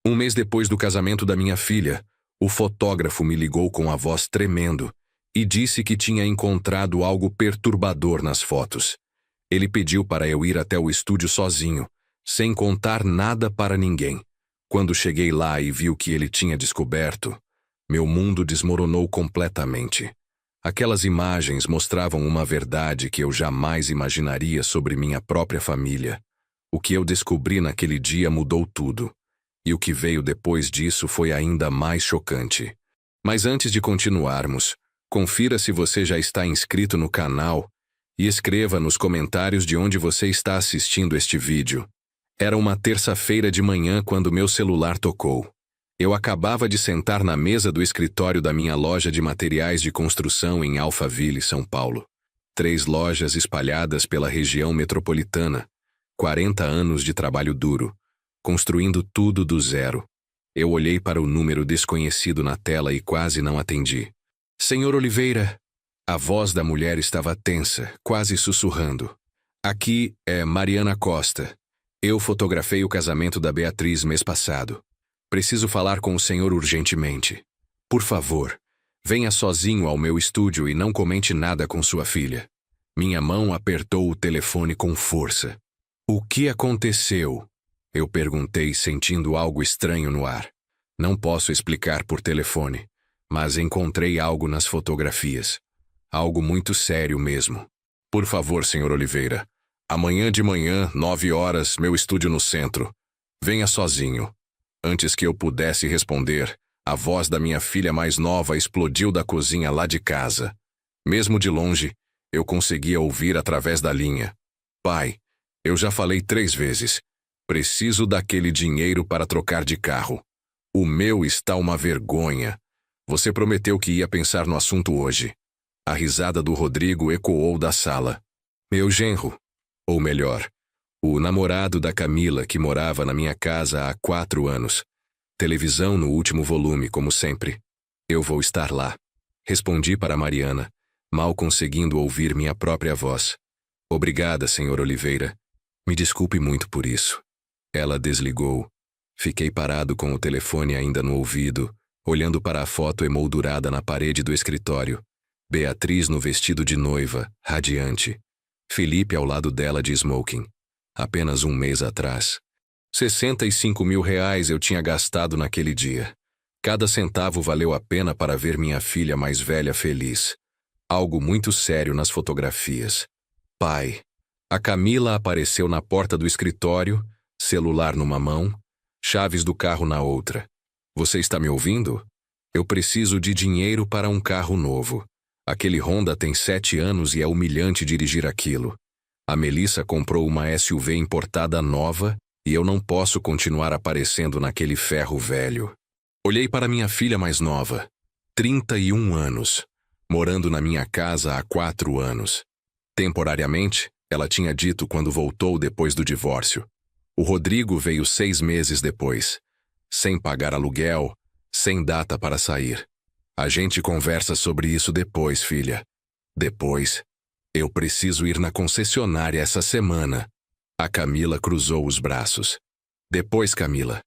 Um mês depois do casamento da minha filha, o fotógrafo me ligou com a voz tremendo e disse que tinha encontrado algo perturbador nas fotos. Ele pediu para eu ir até o estúdio sozinho, sem contar nada para ninguém. Quando cheguei lá e vi o que ele tinha descoberto, meu mundo desmoronou completamente. Aquelas imagens mostravam uma verdade que eu jamais imaginaria sobre minha própria família. O que eu descobri naquele dia mudou tudo. E o que veio depois disso foi ainda mais chocante. Mas antes de continuarmos, confira se você já está inscrito no canal e escreva nos comentários de onde você está assistindo este vídeo. Era uma terça-feira de manhã quando meu celular tocou. Eu acabava de sentar na mesa do escritório da minha loja de materiais de construção em Alphaville, São Paulo. 3 lojas espalhadas pela região metropolitana. 40 anos de trabalho duro, construindo tudo do zero. Eu olhei para o número desconhecido na tela e quase não atendi. Senhor Oliveira. A voz da mulher estava tensa, quase sussurrando. Aqui é Mariana Costa. Eu fotografei o casamento da Beatriz mês passado. Preciso falar com o senhor urgentemente. Por favor, venha sozinho ao meu estúdio e não comente nada com sua filha. Minha mão apertou o telefone com força. O que aconteceu? Eu perguntei, sentindo algo estranho no ar. Não posso explicar por telefone, mas encontrei algo nas fotografias. Algo muito sério mesmo. Por favor, senhor Oliveira. Amanhã de manhã, 9 horas, meu estúdio no centro. Venha sozinho. Antes que eu pudesse responder, a voz da minha filha mais nova explodiu da cozinha lá de casa. Mesmo de longe, eu conseguia ouvir através da linha. Pai, eu já falei 3 vezes. Preciso daquele dinheiro para trocar de carro. O meu está uma vergonha. Você prometeu que ia pensar no assunto hoje. A risada do Rodrigo ecoou da sala. Meu genro, ou melhor, o namorado da Camila que morava na minha casa há 4 anos. Televisão no último volume, como sempre. Eu vou estar lá. Respondi para Mariana, mal conseguindo ouvir minha própria voz. Obrigada, senhor Oliveira. Me desculpe muito por isso. Ela desligou. Fiquei parado com o telefone ainda no ouvido, olhando para a foto emoldurada na parede do escritório. Beatriz no vestido de noiva, radiante. Felipe ao lado dela de smoking. Apenas um mês atrás. 65 mil reais eu tinha gastado naquele dia. Cada centavo valeu a pena para ver minha filha mais velha feliz. Algo muito sério nas fotografias. Pai. A Camila apareceu na porta do escritório, celular numa mão, chaves do carro na outra. Você está me ouvindo? Eu preciso de dinheiro para um carro novo. Aquele Honda tem 7 anos e é humilhante dirigir aquilo. A Melissa comprou uma SUV importada nova e eu não posso continuar aparecendo naquele ferro velho. Olhei para minha filha mais nova, 31 anos, morando na minha casa há 4 anos. Temporariamente, ela tinha dito quando voltou depois do divórcio. O Rodrigo veio 6 meses depois, sem pagar aluguel, sem data para sair. A gente conversa sobre isso depois, filha. Depois. Eu preciso ir na concessionária essa semana. A Camila cruzou os braços. Depois, Camila.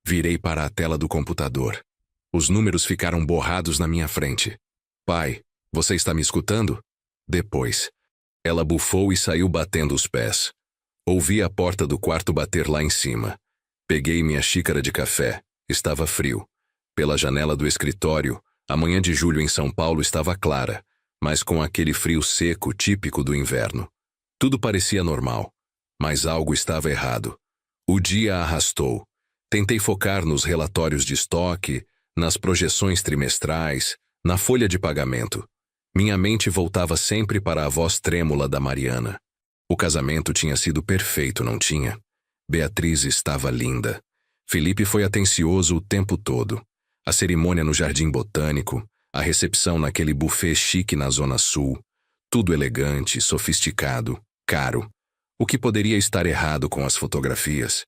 Virei para a tela do computador. Os números ficaram borrados na minha frente. Pai, você está me escutando? Depois. Ela bufou e saiu batendo os pés. Ouvi a porta do quarto bater lá em cima. Peguei minha xícara de café. Estava frio. Pela janela do escritório, a manhã de julho em São Paulo estava clara, mas com aquele frio seco típico do inverno. Tudo parecia normal, mas algo estava errado. O dia arrastou. Tentei focar nos relatórios de estoque, nas projeções trimestrais, na folha de pagamento. Minha mente voltava sempre para a voz trêmula da Mariana. O casamento tinha sido perfeito, não tinha? Beatriz estava linda. Felipe foi atencioso o tempo todo. A cerimônia no Jardim Botânico, a recepção naquele buffet chique na Zona Sul, tudo elegante, sofisticado, caro. O que poderia estar errado com as fotografias?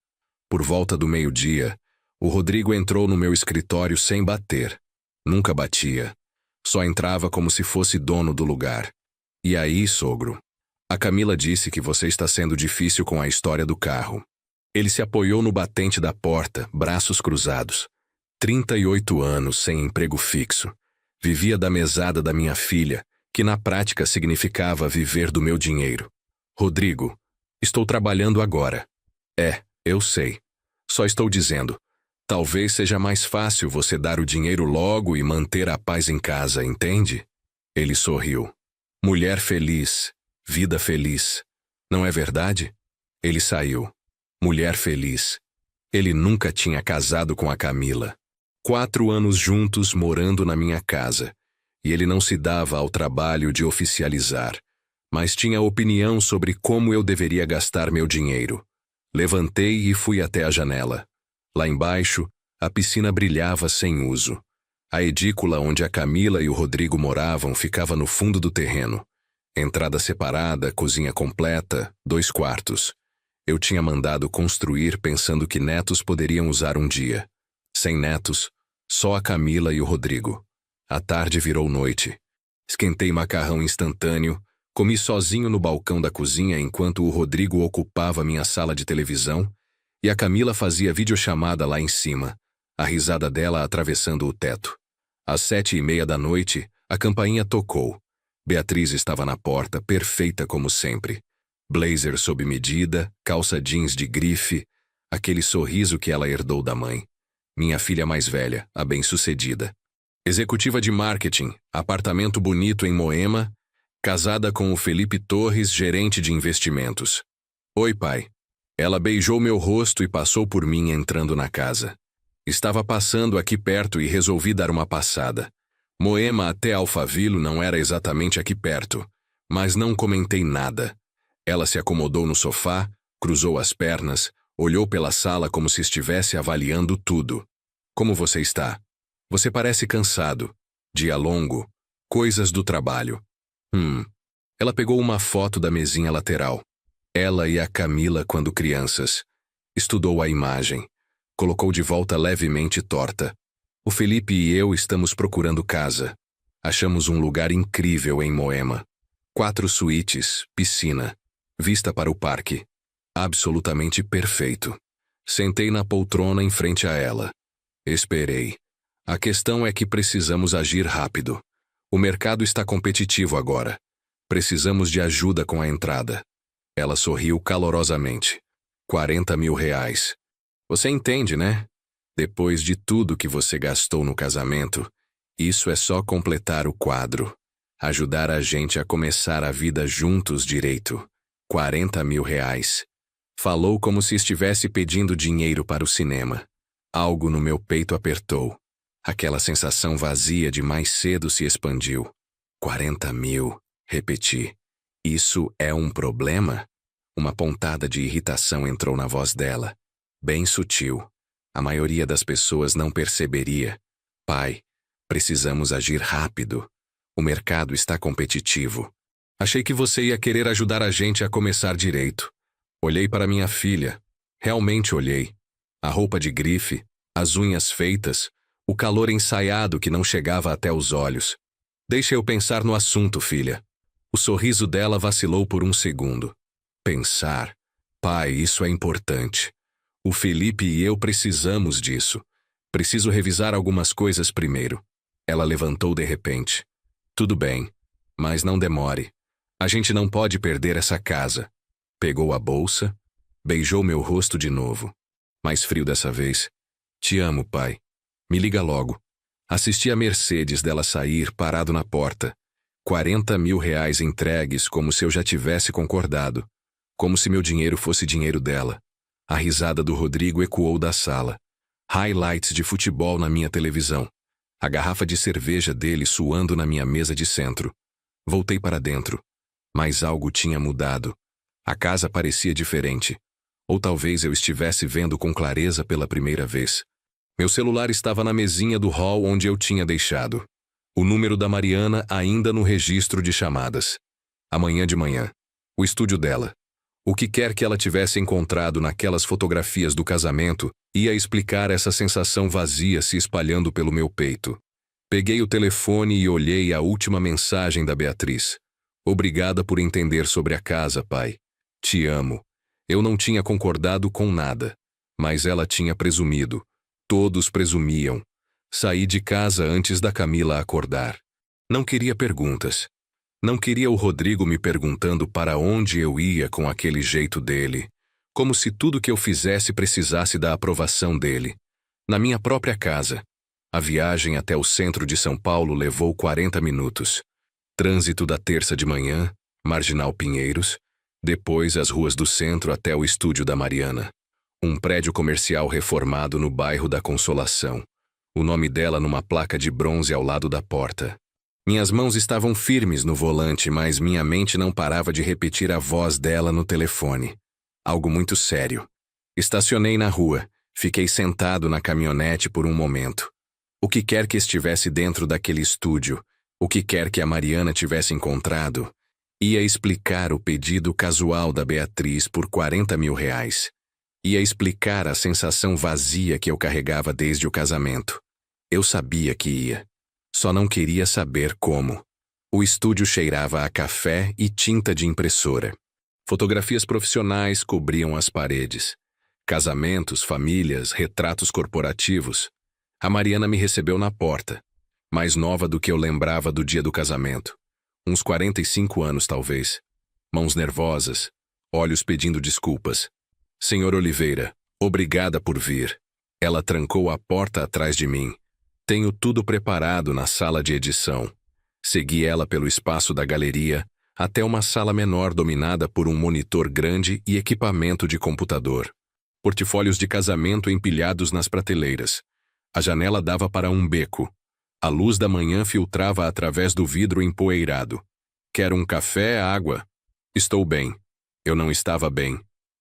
Por volta do meio-dia, o Rodrigo entrou no meu escritório sem bater. Nunca batia. Só entrava como se fosse dono do lugar. E aí, sogro? A Camila disse que você está sendo difícil com a história do carro. Ele se apoiou no batente da porta, braços cruzados. 38 anos sem emprego fixo. Vivia da mesada da minha filha, que na prática significava viver do meu dinheiro. Rodrigo, estou trabalhando agora. Eu sei. Só estou dizendo. Talvez seja mais fácil você dar o dinheiro logo e manter a paz em casa, entende? Ele sorriu. Mulher feliz, vida feliz. Não é verdade? Ele saiu. Mulher feliz. Ele nunca tinha casado com a Camila. 4 anos juntos morando na minha casa. E ele não se dava ao trabalho de oficializar, mas tinha opinião sobre como eu deveria gastar meu dinheiro. Levantei e fui até a janela. Lá embaixo, a piscina brilhava sem uso. A edícula onde a Camila e o Rodrigo moravam ficava no fundo do terreno. Entrada separada, cozinha completa, 2 quartos. Eu tinha mandado construir pensando que netos poderiam usar um dia. Sem netos, só a Camila e o Rodrigo. A tarde virou noite. Esquentei macarrão instantâneo, comi sozinho no balcão da cozinha enquanto o Rodrigo ocupava minha sala de televisão e a Camila fazia videochamada lá em cima, a risada dela atravessando o teto. Às 7h30 da noite, a campainha tocou. Beatriz estava na porta, perfeita como sempre. Blazer sob medida, calça jeans de grife, aquele sorriso que ela herdou da mãe. Minha filha mais velha, a bem-sucedida. Executiva de marketing, apartamento bonito em Moema, casada com o Felipe Torres, gerente de investimentos. Oi, pai. Ela beijou meu rosto e passou por mim entrando na casa. Estava passando aqui perto e resolvi dar uma passada. Moema até Alphaville não era exatamente aqui perto, mas não comentei nada. Ela se acomodou no sofá, cruzou as pernas, olhou pela sala como se estivesse avaliando tudo. Como você está? Você parece cansado. Dia longo. Coisas do trabalho. Ela pegou uma foto da mesinha lateral. Ela e a Camila quando crianças. Estudou a imagem. Colocou de volta levemente torta. O Felipe e eu estamos procurando casa. Achamos um lugar incrível em Moema. 4 suítes, piscina, vista para o parque. Absolutamente perfeito. Sentei na poltrona em frente a ela. Esperei. A questão é que precisamos agir rápido. O mercado está competitivo agora. Precisamos de ajuda com a entrada. Ela sorriu calorosamente. 40 mil reais. Você entende, né? Depois de tudo que você gastou no casamento, isso é só completar o quadro. Ajudar a gente a começar a vida juntos direito. 40 mil reais. Falou como se estivesse pedindo dinheiro para o cinema. Algo no meu peito apertou. Aquela sensação vazia de mais cedo se expandiu. 40 mil, repeti. Isso é um problema? Uma pontada de irritação entrou na voz dela. Bem sutil. A maioria das pessoas não perceberia. Pai, precisamos agir rápido. O mercado está competitivo. Achei que você ia querer ajudar a gente a começar direito. Olhei para minha filha. Realmente olhei. A roupa de grife, as unhas feitas, o calor ensaiado que não chegava até os olhos. Deixa eu pensar no assunto, filha. O sorriso dela vacilou por um segundo. Pensar. Pai, isso é importante. O Felipe e eu precisamos disso. Preciso revisar algumas coisas primeiro. Ela levantou de repente. Tudo bem, mas não demore. A gente não pode perder essa casa. Pegou a bolsa, beijou meu rosto de novo. Mais frio dessa vez. Te amo, pai. Me liga logo. Assisti a Mercedes dela sair parado na porta. 40 mil reais entregues como se eu já tivesse concordado. Como se meu dinheiro fosse dinheiro dela. A risada do Rodrigo ecoou da sala. Highlights de futebol na minha televisão. A garrafa de cerveja dele suando na minha mesa de centro. Voltei para dentro. Mas algo tinha mudado. A casa parecia diferente. Ou talvez eu estivesse vendo com clareza pela primeira vez. Meu celular estava na mesinha do hall onde eu tinha deixado. O número da Mariana ainda no registro de chamadas. Amanhã de manhã. O estúdio dela. O que quer que ela tivesse encontrado naquelas fotografias do casamento ia explicar essa sensação vazia se espalhando pelo meu peito. Peguei o telefone e olhei a última mensagem da Beatriz. Obrigada por entender sobre a casa, pai. Te amo. Eu não tinha concordado com nada, mas ela tinha presumido. Todos presumiam. Saí de casa antes da Camila acordar. Não queria perguntas. Não queria o Rodrigo me perguntando para onde eu ia com aquele jeito dele, como se tudo que eu fizesse precisasse da aprovação dele. Na minha própria casa. A viagem até o centro de São Paulo levou 40 minutos. Trânsito da terça de manhã, Marginal Pinheiros, depois as ruas do centro até o estúdio da Mariana. Um prédio comercial reformado no bairro da Consolação. O nome dela numa placa de bronze ao lado da porta. Minhas mãos estavam firmes no volante, mas minha mente não parava de repetir a voz dela no telefone. Algo muito sério. Estacionei na rua, fiquei sentado na caminhonete por um momento. O que quer que estivesse dentro daquele estúdio, o que quer que a Mariana tivesse encontrado, ia explicar o pedido casual da Beatriz por R$40 mil. Ia explicar a sensação vazia que eu carregava desde o casamento. Eu sabia que ia. Só não queria saber como. O estúdio cheirava a café e tinta de impressora. Fotografias profissionais cobriam as paredes. Casamentos, famílias, retratos corporativos. A Mariana me recebeu na porta. Mais nova do que eu lembrava do dia do casamento. Uns 45 anos, talvez. Mãos nervosas, olhos pedindo desculpas. Senhor Oliveira, obrigada por vir. Ela trancou a porta atrás de mim. Tenho tudo preparado na sala de edição. Segui ela pelo espaço da galeria até uma sala menor dominada por um monitor grande e equipamento de computador. Portfólios de casamento empilhados nas prateleiras. A janela dava para um beco. A luz da manhã filtrava através do vidro empoeirado. Quer um café, água? Estou bem. Eu não estava bem.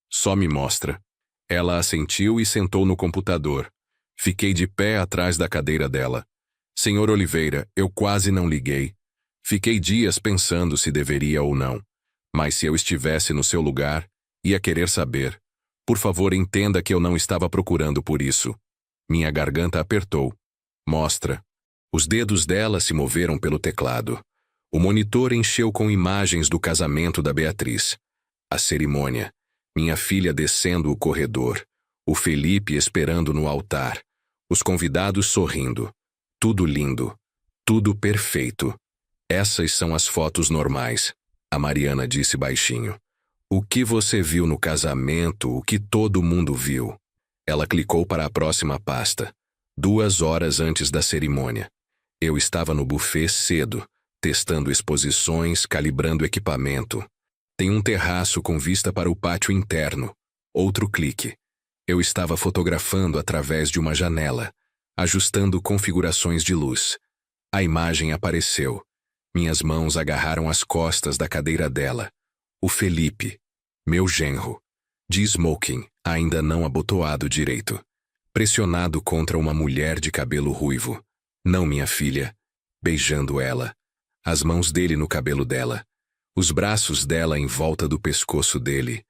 Só me mostra. Ela assentiu e sentou no computador. Fiquei de pé atrás da cadeira dela. Senhor Oliveira, eu quase não liguei. Fiquei dias pensando se deveria ou não. Mas se eu estivesse no seu lugar, ia querer saber. Por favor, entenda que eu não estava procurando por isso. Minha garganta apertou. Mostra. Os dedos dela se moveram pelo teclado. O monitor encheu com imagens do casamento da Beatriz. A cerimônia. Minha filha descendo o corredor. O Felipe esperando no altar. Os convidados sorrindo. Tudo lindo. Tudo perfeito. Essas são as fotos normais. A Mariana disse baixinho. O que você viu no casamento, o que todo mundo viu. Ela clicou para a próxima pasta. 2 horas antes da cerimônia. Eu estava no buffet cedo, testando exposições, calibrando equipamento. Tem um terraço com vista para o pátio interno. Outro clique. Eu estava fotografando através de uma janela, ajustando configurações de luz. A imagem apareceu. Minhas mãos agarraram as costas da cadeira dela. O Felipe, meu genro, de smoking, ainda não abotoado direito, pressionado contra uma mulher de cabelo ruivo. Não minha filha. Beijando ela. As mãos dele no cabelo dela. Os braços dela em volta do pescoço dele.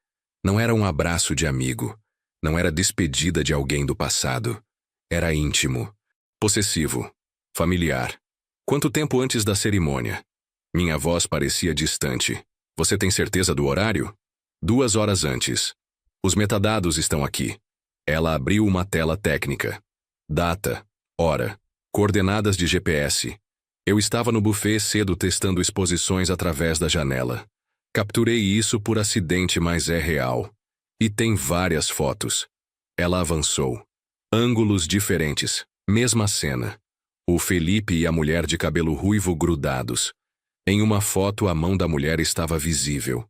Não era um abraço de amigo. Não era despedida de alguém do passado. Era íntimo. Possessivo. Familiar. Quanto tempo antes da cerimônia? Minha voz parecia distante. Você tem certeza do horário? 2 horas antes. Os metadados estão aqui. Ela abriu uma tela técnica. Data. Hora. Coordenadas de GPS. Eu estava no buffet cedo testando exposições através da janela. Capturei isso por acidente, mas é real. E tem várias fotos. Ela avançou. Ângulos diferentes. Mesma cena. O Felipe e a mulher de cabelo ruivo grudados. Em uma foto, a mão da mulher estava visível.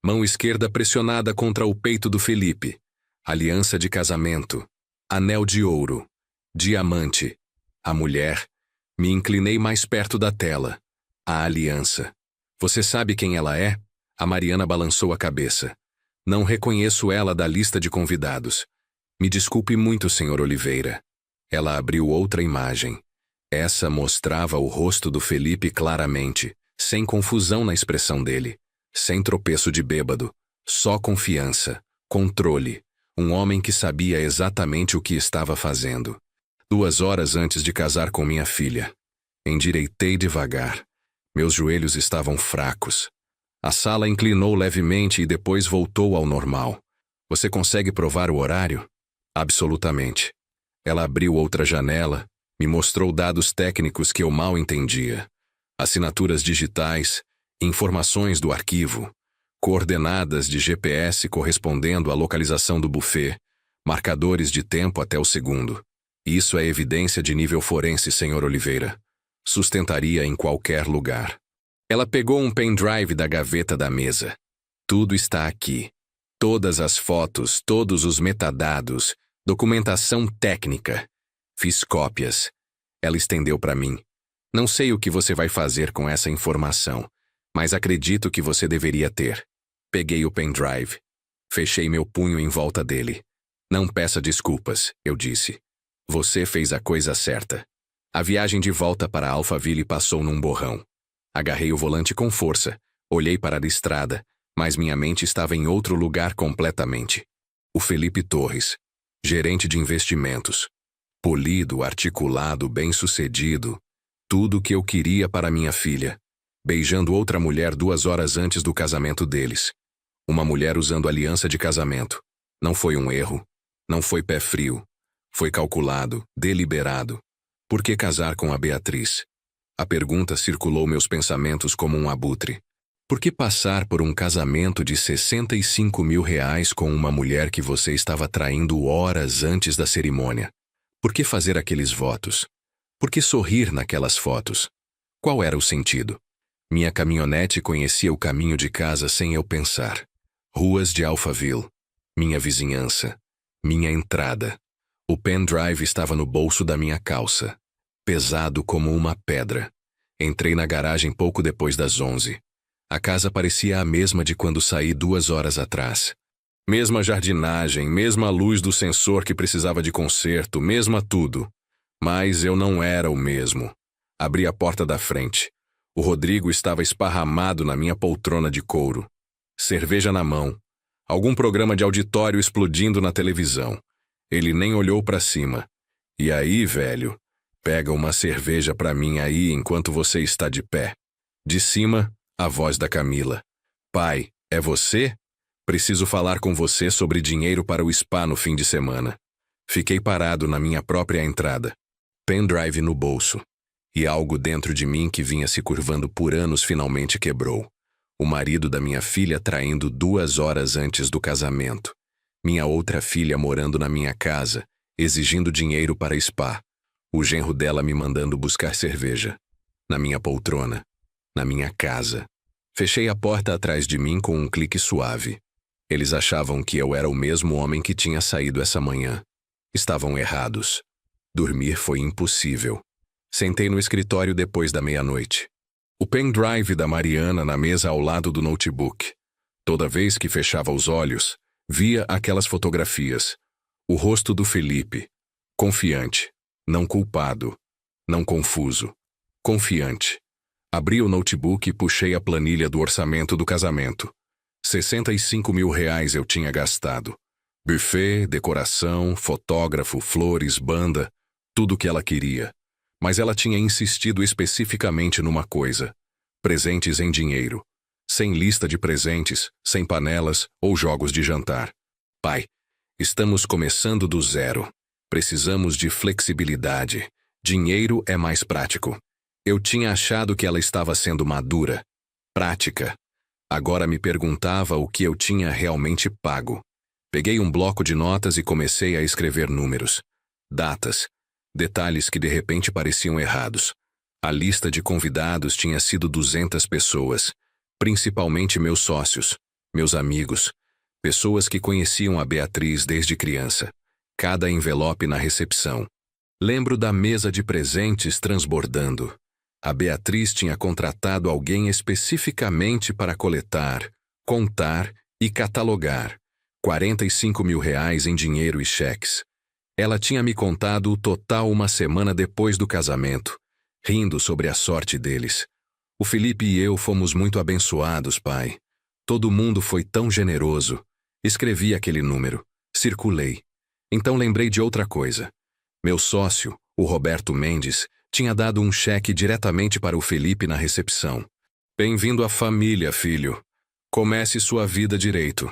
Mão esquerda pressionada contra o peito do Felipe. Aliança de casamento. Anel de ouro. Diamante. A mulher. Me inclinei mais perto da tela. A aliança. Você sabe quem ela é? A Mariana balançou a cabeça. Não reconheço ela da lista de convidados. Me desculpe muito, Sr. Oliveira. Ela abriu outra imagem. Essa mostrava o rosto do Felipe claramente, sem confusão na expressão dele, sem tropeço de bêbado, só confiança, controle, um homem que sabia exatamente o que estava fazendo. 2 horas antes de casar com minha filha. Endireitei devagar. Meus joelhos estavam fracos. A sala inclinou levemente e depois voltou ao normal. Você consegue provar o horário? Absolutamente. Ela abriu outra janela, me mostrou dados técnicos que eu mal entendia. Assinaturas digitais, informações do arquivo, coordenadas de GPS correspondendo à localização do buffet, marcadores de tempo até o segundo. Isso é evidência de nível forense, Sr. Oliveira. Sustentaria em qualquer lugar. Ela pegou um pendrive da gaveta da mesa. Tudo está aqui. Todas as fotos, todos os metadados, documentação técnica. Fiz cópias. Ela estendeu para mim. Não sei o que você vai fazer com essa informação, mas acredito que você deveria ter. Peguei o pendrive. Fechei meu punho em volta dele. Não peça desculpas, eu disse. Você fez a coisa certa. A viagem de volta para Alphaville passou num borrão. Agarrei o volante com força, olhei para a estrada, mas minha mente estava em outro lugar completamente. O Felipe Torres, gerente de investimentos. Polido, articulado, bem-sucedido. Tudo o que eu queria para minha filha. Beijando outra mulher 2 horas antes do casamento deles. Uma mulher usando aliança de casamento. Não foi um erro. Não foi pé frio. Foi calculado, deliberado. Por que casar com a Beatriz? A pergunta circulou meus pensamentos como um abutre. Por que passar por um casamento de R$65 mil com uma mulher que você estava traindo horas antes da cerimônia? Por que fazer aqueles votos? Por que sorrir naquelas fotos? Qual era o sentido? Minha caminhonete conhecia o caminho de casa sem eu pensar. Ruas de Alphaville. Minha vizinhança. Minha entrada. O pendrive estava no bolso da minha calça. Pesado como uma pedra. Entrei na garagem pouco depois das 11. A casa parecia a mesma de quando saí 2 horas atrás. Mesma jardinagem, mesma luz do sensor que precisava de conserto, mesma tudo. Mas eu não era o mesmo. Abri a porta da frente. O Rodrigo estava esparramado na minha poltrona de couro. Cerveja na mão. Algum programa de auditório explodindo na televisão. Ele nem olhou para cima. E aí, velho? Pega uma cerveja para mim aí enquanto você está de pé. De cima, a voz da Camila. Pai, é você? Preciso falar com você sobre dinheiro para o spa no fim de semana. Fiquei parado na minha própria entrada. Pendrive no bolso. E algo dentro de mim que vinha se curvando por anos finalmente quebrou. O marido da minha filha traindo 2 horas antes do casamento. Minha outra filha morando na minha casa, exigindo dinheiro para spa. O genro dela me mandando buscar cerveja. Na minha poltrona. Na minha casa. Fechei a porta atrás de mim com um clique suave. Eles achavam que eu era o mesmo homem que tinha saído essa manhã. Estavam errados. Dormir foi impossível. Sentei no escritório depois da meia-noite. O pendrive da Mariana na mesa ao lado do notebook. Toda vez que fechava os olhos, via aquelas fotografias. O rosto do Felipe. Confiante. Não culpado. Não confuso. Confiante. Abri o notebook e puxei a planilha do orçamento do casamento. R$65 mil eu tinha gastado. Buffet, decoração, fotógrafo, flores, banda, tudo o que ela queria. Mas ela tinha insistido especificamente numa coisa: presentes em dinheiro. Sem lista de presentes, sem panelas ou jogos de jantar. Pai, estamos começando do zero. Precisamos de flexibilidade. Dinheiro é mais prático. Eu tinha achado que ela estava sendo madura. Prática. Agora me perguntava o que eu tinha realmente pago. Peguei um bloco de notas e comecei a escrever números. Datas. Detalhes que de repente pareciam errados. A lista de convidados tinha sido 200 pessoas. Principalmente meus sócios, meus amigos. Pessoas que conheciam a Beatriz desde criança. Cada envelope na recepção. Lembro da mesa de presentes transbordando. A Beatriz tinha contratado alguém especificamente para coletar, contar e catalogar. R$45 mil em dinheiro e cheques. Ela tinha me contado o total uma semana depois do casamento, rindo sobre a sorte deles. O Felipe e eu fomos muito abençoados, pai. Todo mundo foi tão generoso. Escrevi aquele número. Circulei. Então lembrei de outra coisa. Meu sócio, o Roberto Mendes, tinha dado um cheque diretamente para o Felipe na recepção. Bem-vindo à família, filho. Comece sua vida direito.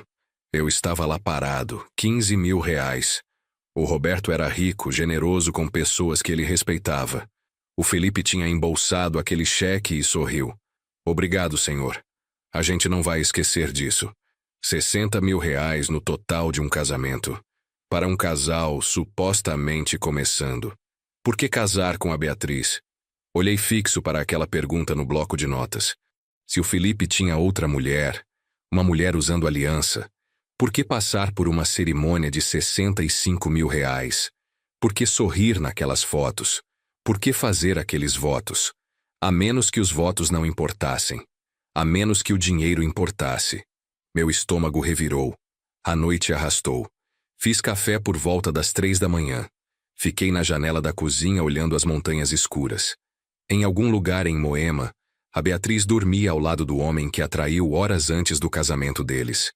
Eu estava lá parado, 15 mil reais. O Roberto era rico, generoso com pessoas que ele respeitava. O Felipe tinha embolsado aquele cheque e sorriu. Obrigado, senhor. A gente não vai esquecer disso. 60 mil reais no total de um casamento. Para um casal supostamente começando. Por que casar com a Beatriz? Olhei fixo para aquela pergunta no bloco de notas. Se o Felipe tinha outra mulher, uma mulher usando aliança, por que passar por uma cerimônia de 65 mil reais? Por que sorrir naquelas fotos? Por que fazer aqueles votos? A menos que os votos não importassem. A menos que o dinheiro importasse. Meu estômago revirou. A noite arrastou. Fiz café por volta das 3 da manhã. Fiquei na janela da cozinha olhando as montanhas escuras. Em algum lugar em Moema, a Beatriz dormia ao lado do homem que a traiu horas antes do casamento deles.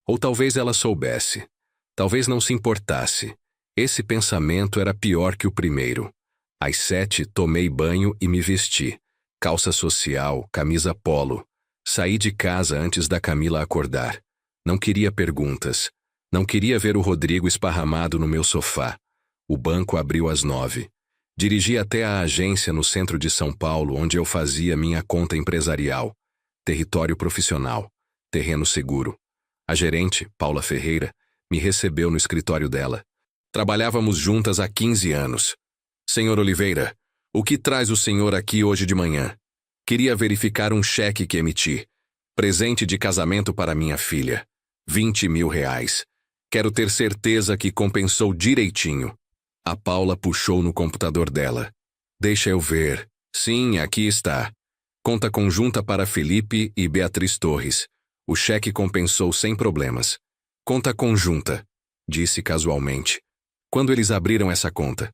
Ou talvez ela soubesse. Talvez não se importasse. Esse pensamento era pior que o primeiro. Às 7, tomei banho e me vesti. Calça social, camisa polo. Saí de casa antes da Camila acordar. Não queria perguntas. Não queria ver o Rodrigo esparramado no meu sofá. O banco abriu às 9. Dirigi até a agência no centro de São Paulo, onde eu fazia minha conta empresarial. Território profissional. Terreno seguro. A gerente, Paula Ferreira, me recebeu no escritório dela. Trabalhávamos juntas há 15 anos. Senhor Oliveira, o que traz o senhor aqui hoje de manhã? Queria verificar um cheque que emiti. Presente de casamento para minha filha. 20 mil reais. Quero ter certeza que compensou direitinho. A Paula puxou no computador dela. Deixa eu ver. Sim, aqui está. Conta conjunta para Felipe e Beatriz Torres. O cheque compensou sem problemas. Conta conjunta, disse casualmente. Quando eles abriram essa conta?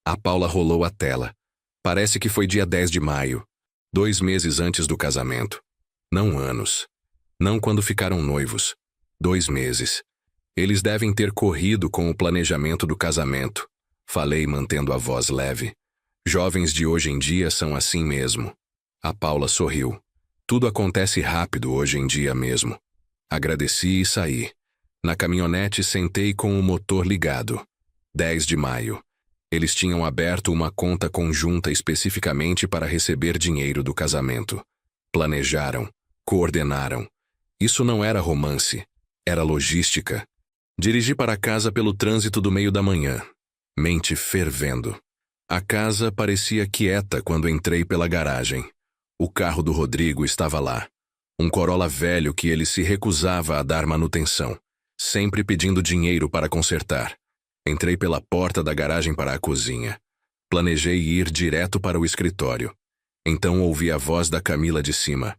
A Paula rolou a tela. Parece que foi dia 10 de maio. 2 meses antes do casamento. Não anos. Não quando ficaram noivos. 2 meses. Eles devem ter corrido com o planejamento do casamento. Falei mantendo a voz leve. Jovens de hoje em dia são assim mesmo. A Paula sorriu. Tudo acontece rápido hoje em dia mesmo. Agradeci e saí. Na caminhonete sentei com o motor ligado. 10 de maio. Eles tinham aberto uma conta conjunta especificamente para receber dinheiro do casamento. Planejaram. Coordenaram. Isso não era romance. Era logística. Dirigi para casa pelo trânsito do meio da manhã. Mente fervendo. A casa parecia quieta quando entrei pela garagem. O carro do Rodrigo estava lá. Um Corolla velho que ele se recusava a dar manutenção, sempre pedindo dinheiro para consertar. Entrei pela porta da garagem para a cozinha. Planejei ir direto para o escritório. Então ouvi a voz da Camila de cima.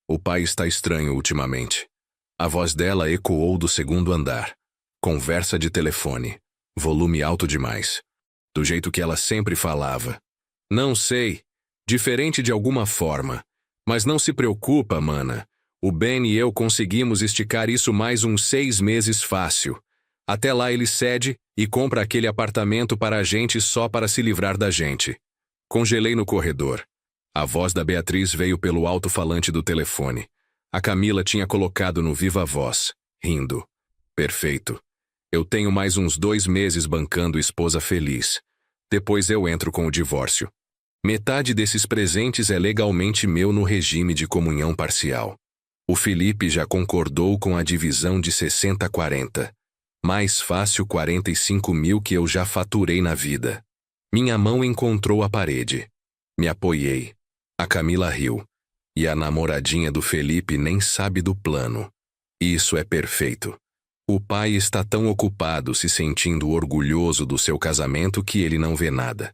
O pai está estranho ultimamente. A voz dela ecoou do segundo andar. Conversa de telefone. Volume alto demais. Do jeito que ela sempre falava. Não sei. Diferente de alguma forma. Mas não se preocupa, mana. O Ben e eu conseguimos esticar isso mais uns 6 meses fácil. Até lá ele cede e compra aquele apartamento para a gente só para se livrar da gente. Congelei no corredor. A voz da Beatriz veio pelo alto-falante do telefone. A Camila tinha colocado no viva voz, rindo. Perfeito. Eu tenho mais uns 2 meses bancando esposa feliz. Depois eu entro com o divórcio. Metade desses presentes é legalmente meu no regime de comunhão parcial. O Felipe já concordou com a divisão de 60-40. Mais fácil 45 mil que eu já faturei na vida. Minha mão encontrou a parede. Me apoiei. A Camila riu. E a namoradinha do Felipe nem sabe do plano. Isso é perfeito. O pai está tão ocupado se sentindo orgulhoso do seu casamento que ele não vê nada.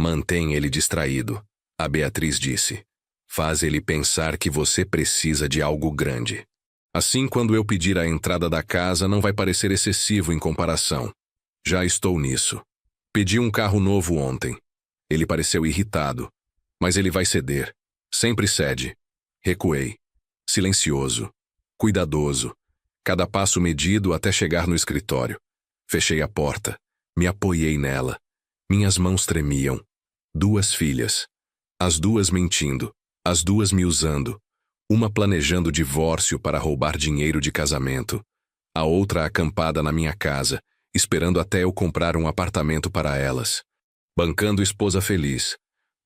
Mantém ele distraído, a Beatriz disse. Faz ele pensar que você precisa de algo grande. Assim, quando eu pedir a entrada da casa, não vai parecer excessivo em comparação. Já estou nisso. Pedi um carro novo ontem. Ele pareceu irritado. Mas ele vai ceder. Sempre cede. Recuei. Silencioso. Cuidadoso. Cada passo medido até chegar no escritório. Fechei a porta. Me apoiei nela. Minhas mãos tremiam. 2 filhas. As 2 mentindo. As 2 me usando. Uma planejando divórcio para roubar dinheiro de casamento. a outra acampada na minha casa, esperando até eu comprar um apartamento para elas. Bancando esposa feliz.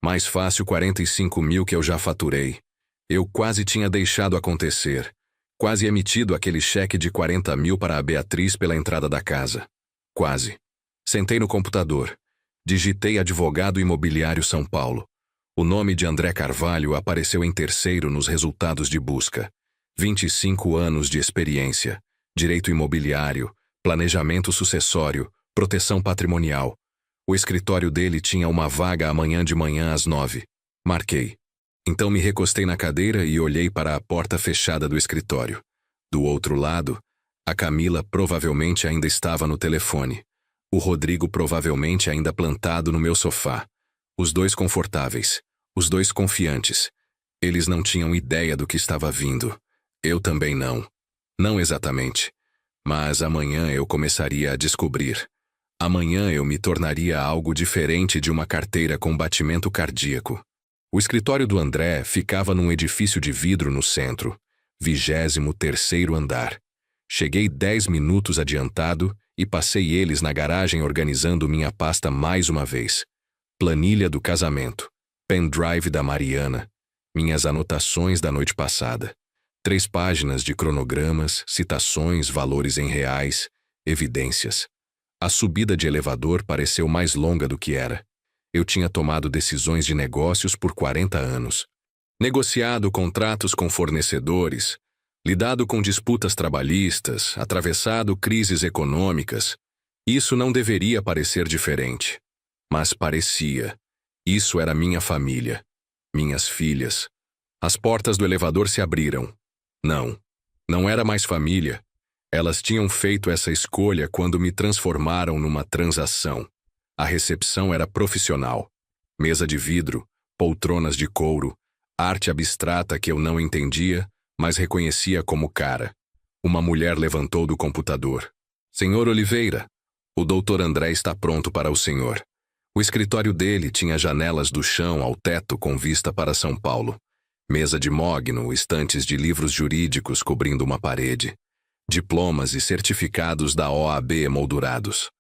Mais fácil 45 mil que eu já faturei. Eu quase tinha deixado acontecer. Quase emitido aquele cheque de 40 mil para a Beatriz pela entrada da casa. Quase. Sentei no computador. Digitei advogado imobiliário São Paulo. O nome de André Carvalho apareceu em terceiro nos resultados de busca. 25 anos de experiência. Direito imobiliário, planejamento sucessório, proteção patrimonial. O escritório dele tinha uma vaga amanhã de manhã às 9. Marquei. Então me recostei na cadeira e olhei para a porta fechada do escritório. Do outro lado, a Camila provavelmente ainda estava no telefone. O Rodrigo provavelmente ainda plantado no meu sofá. Os dois confortáveis. Os dois confiantes. Eles não tinham ideia do que estava vindo. Eu também não. Não exatamente. Mas amanhã eu começaria a descobrir. Amanhã eu me tornaria algo diferente de uma carteira com batimento cardíaco. O escritório do André ficava num edifício de vidro no centro, 23º andar. Cheguei 10 minutos adiantado e passei eles na garagem organizando minha pasta mais uma vez. Planilha do casamento, pendrive da Mariana, minhas anotações da noite passada. 3 páginas de cronogramas, citações, valores em reais, evidências. A subida de elevador pareceu mais longa do que era. Eu tinha tomado decisões de negócios por 40 anos. Negociado contratos com fornecedores, lidado com disputas trabalhistas, atravessado crises econômicas. Isso não deveria parecer diferente. Mas parecia. Isso era minha família. Minhas filhas. As portas do elevador se abriram. Não era mais família. Elas tinham feito essa escolha quando me transformaram numa transação. A recepção era profissional. Mesa de vidro, poltronas de couro, arte abstrata que eu não entendia, mas reconhecia como cara. Uma mulher levantou do computador. Senhor Oliveira, o Dr. André está pronto para o senhor. O escritório dele tinha janelas do chão ao teto com vista para São Paulo. Mesa de mogno, estantes de livros jurídicos cobrindo uma parede. Diplomas e certificados da OAB emoldurados.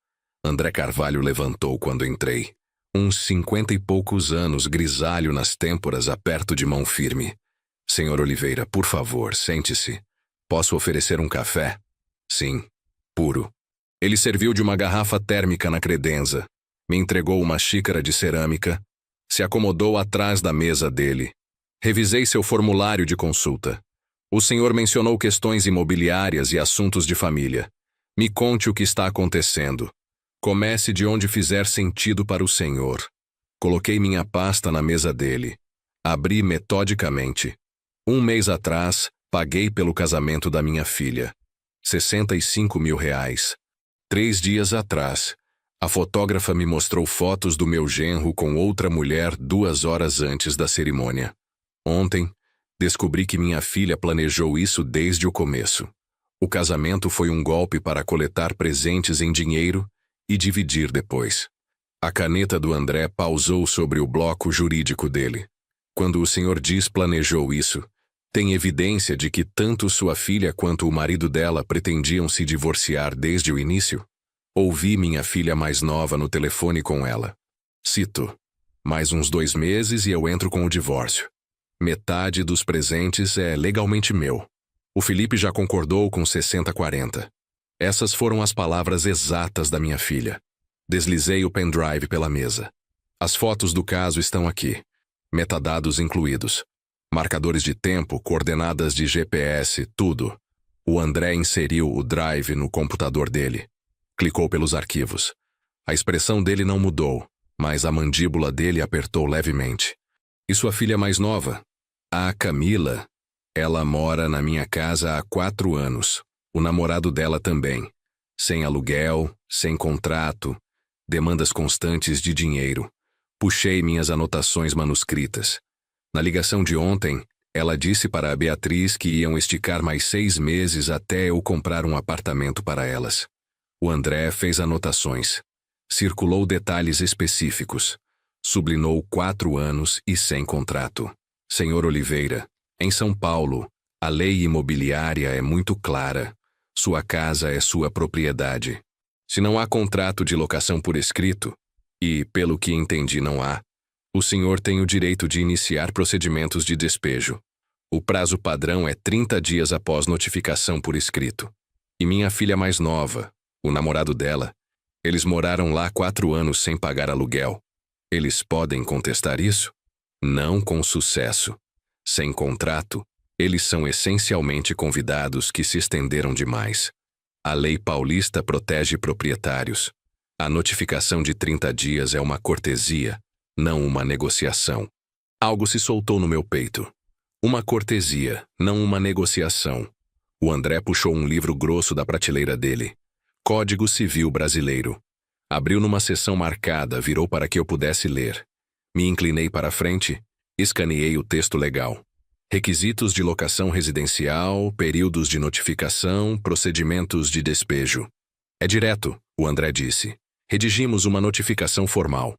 André Carvalho levantou quando entrei. Uns 50 e poucos anos, grisalho nas têmporas, aperto de mão firme. Senhor Oliveira, por favor, sente-se. Posso oferecer um café? Sim. Puro. Ele serviu de uma garrafa térmica na credenza. Me entregou uma xícara de cerâmica. Se acomodou atrás da mesa dele. Revisei seu formulário de consulta. O senhor mencionou questões imobiliárias e assuntos de família. Me conte o que está acontecendo. Comece de onde fizer sentido para o senhor. Coloquei minha pasta na mesa dele. Abri metodicamente. 1 mês atrás, paguei pelo casamento da minha filha. 65 mil reais. 3 dias atrás, a fotógrafa me mostrou fotos do meu genro com outra mulher 2 horas antes da cerimônia. Ontem, descobri que minha filha planejou isso desde o começo. O casamento foi um golpe para coletar presentes em dinheiro e dividir depois. A caneta do André pausou sobre o bloco jurídico dele. Quando o senhor diz planejou isso, tem evidência de que tanto sua filha quanto o marido dela pretendiam se divorciar desde o início? Ouvi minha filha mais nova no telefone com ela. Cito: mais uns 2 meses e eu entro com o divórcio. Metade dos presentes é legalmente meu. O Felipe já concordou com 60-40. Essas foram as palavras exatas da minha filha. Deslizei o pendrive pela mesa. As fotos do caso estão aqui. Metadados incluídos. Marcadores de tempo, coordenadas de GPS, tudo. O André inseriu o drive no computador dele. Clicou pelos arquivos. A expressão dele não mudou, mas a mandíbula dele apertou levemente. E sua filha mais nova? A Camila. Ela mora na minha casa há 4 anos. O namorado dela também. Sem aluguel, sem contrato, demandas constantes de dinheiro. Puxei minhas anotações manuscritas. Na ligação de ontem, ela disse para a Beatriz que iam esticar mais 6 meses até eu comprar um apartamento para elas. O André fez anotações. Circulou detalhes específicos. Sublinou 4 anos e sem contrato. Senhor Oliveira, em São Paulo, a lei imobiliária é muito clara. Sua casa é sua propriedade. Se não há contrato de locação por escrito, e, pelo que entendi, não há, o senhor tem o direito de iniciar procedimentos de despejo. O prazo padrão é 30 dias após notificação por escrito. E minha filha mais nova, o namorado dela, eles moraram lá 4 anos sem pagar aluguel. Eles podem contestar isso? Não com sucesso. Sem contrato, eles são essencialmente convidados que se estenderam demais. A lei paulista protege proprietários. A notificação de 30 dias é uma cortesia, não uma negociação. Algo se soltou no meu peito. Uma cortesia, não uma negociação. O André puxou um livro grosso da prateleira dele. Código Civil Brasileiro. Abriu numa seção marcada, virou para que eu pudesse ler. Me inclinei para a frente, escaneei o texto legal. Requisitos de locação residencial, períodos de notificação, procedimentos de despejo. É direto, o André disse. Redigimos uma notificação formal.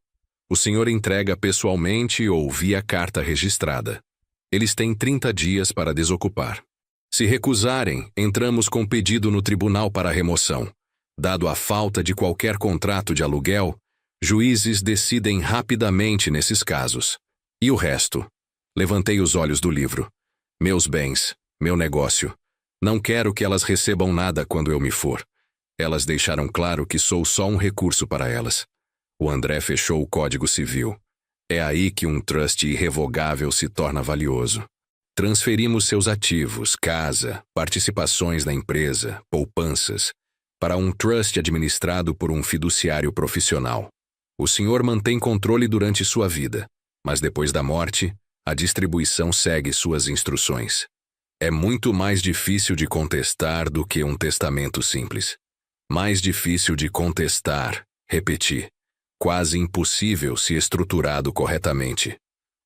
O senhor entrega pessoalmente ou via carta registrada. Eles têm 30 dias para desocupar. Se recusarem, entramos com pedido no tribunal para remoção. Dado a falta de qualquer contrato de aluguel, juízes decidem rapidamente nesses casos. E o resto? Levantei os olhos do livro. Meus bens, meu negócio. Não quero que elas recebam nada quando eu me for. Elas deixaram claro que sou só um recurso para elas. O André fechou o Código Civil. É aí que um trust irrevogável se torna valioso. Transferimos seus ativos, casa, participações na empresa, poupanças, para um trust administrado por um fiduciário profissional. O senhor mantém controle durante sua vida, mas depois da morte, a distribuição segue suas instruções. É muito mais difícil de contestar do que um testamento simples. Mais difícil de contestar, repeti. Quase impossível se estruturado corretamente.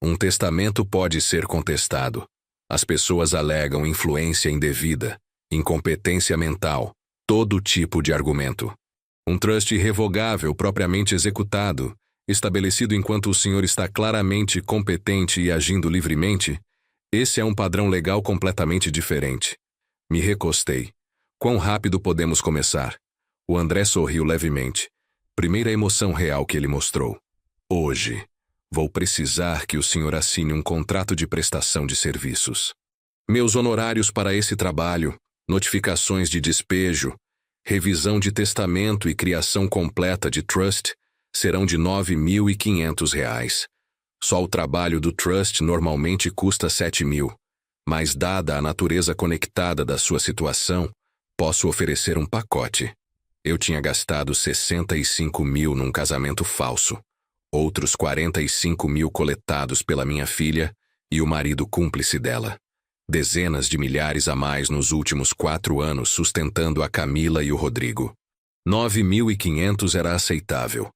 Um testamento pode ser contestado. As pessoas alegam influência indevida, incompetência mental, todo tipo de argumento. Um trust irrevogável propriamente executado, estabelecido enquanto o senhor está claramente competente e agindo livremente, esse é um padrão legal completamente diferente. Me recostei. Quão rápido podemos começar? O André sorriu levemente. Primeira emoção real que ele mostrou. Hoje, vou precisar que o senhor assine um contrato de prestação de serviços. Meus honorários para esse trabalho, notificações de despejo, revisão de testamento e criação completa de trust serão de R$ 9.500. Só o trabalho do trust normalmente custa 7.000, mas dada a natureza conectada da sua situação, posso oferecer um pacote. Eu tinha gastado 65.000 num casamento falso, outros 45.000 coletados pela minha filha e o marido cúmplice dela. Dezenas de milhares a mais nos últimos 4 anos sustentando a Camila e o Rodrigo. 9.500 era aceitável.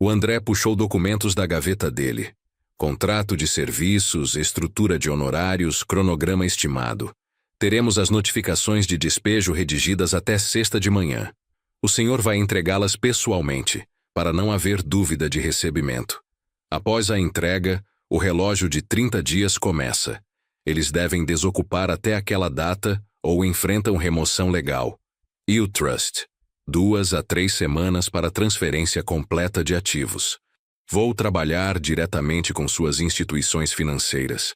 O André puxou documentos da gaveta dele. Contrato de serviços, estrutura de honorários, cronograma estimado. Teremos as notificações de despejo redigidas até sexta de manhã. O senhor vai entregá-las pessoalmente, para não haver dúvida de recebimento. Após a entrega, o relógio de 30 dias começa. Eles devem desocupar até aquela data ou enfrentam remoção legal. E o trust? 2 a 3 semanas para transferência completa de ativos. Vou trabalhar diretamente com suas instituições financeiras.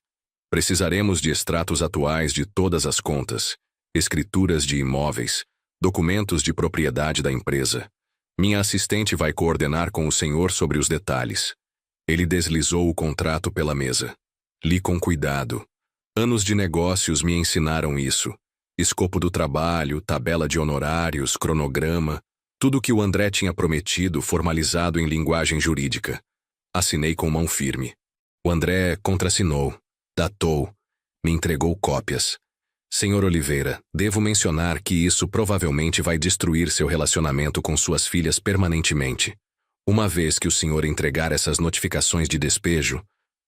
Precisaremos de extratos atuais de todas as contas, escrituras de imóveis, documentos de propriedade da empresa. Minha assistente vai coordenar com o senhor sobre os detalhes. Ele deslizou o contrato pela mesa. Li com cuidado. Anos de negócios me ensinaram isso. Escopo do trabalho, tabela de honorários, cronograma, tudo que o André tinha prometido formalizado em linguagem jurídica. Assinei com mão firme. O André contrassinou, datou, me entregou cópias. Senhor Oliveira, devo mencionar que isso provavelmente vai destruir seu relacionamento com suas filhas permanentemente. Uma vez que o senhor entregar essas notificações de despejo,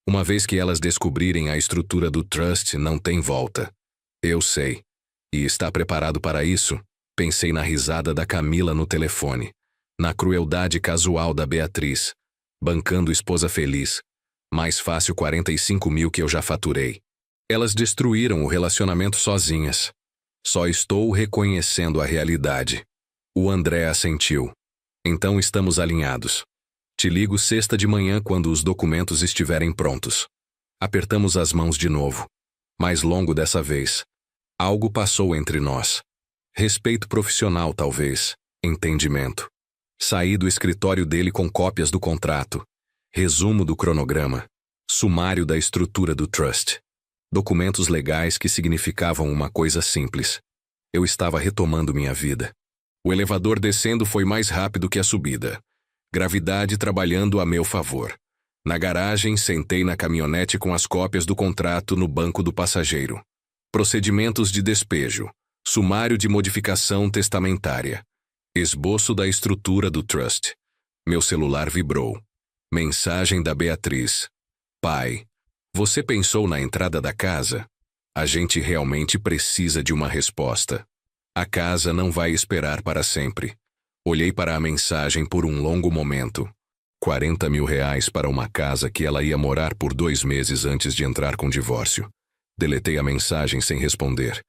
uma vez que elas descobrirem a estrutura do trust, não tem volta. Eu sei. E está preparado para isso? Pensei na risada da Camila no telefone, na crueldade casual da Beatriz, bancando esposa feliz. Mais fácil 45.000 que eu já faturei. Elas destruíram o relacionamento sozinhas. Só estou reconhecendo a realidade. O André assentiu. Então estamos alinhados. Te ligo sexta de manhã quando os documentos estiverem prontos. Apertamos as mãos de novo. Mais longo dessa vez. Algo passou entre nós. Respeito profissional, talvez. Entendimento. Saí do escritório dele com cópias do contrato. Resumo do cronograma. Sumário da estrutura do trust. Documentos legais que significavam uma coisa simples. Eu estava retomando minha vida. O elevador descendo foi mais rápido que a subida. Gravidade trabalhando a meu favor. Na garagem, sentei na caminhonete com as cópias do contrato no banco do passageiro. Procedimentos de despejo. Sumário de modificação testamentária. Esboço da estrutura do trust. Meu celular vibrou. Mensagem da Beatriz. Pai, você pensou na entrada da casa? A gente realmente precisa de uma resposta. A casa não vai esperar para sempre. Olhei para a mensagem por um longo momento. 40 mil reais para uma casa que ela ia morar por 2 meses antes de entrar com divórcio. Deletei a mensagem sem responder.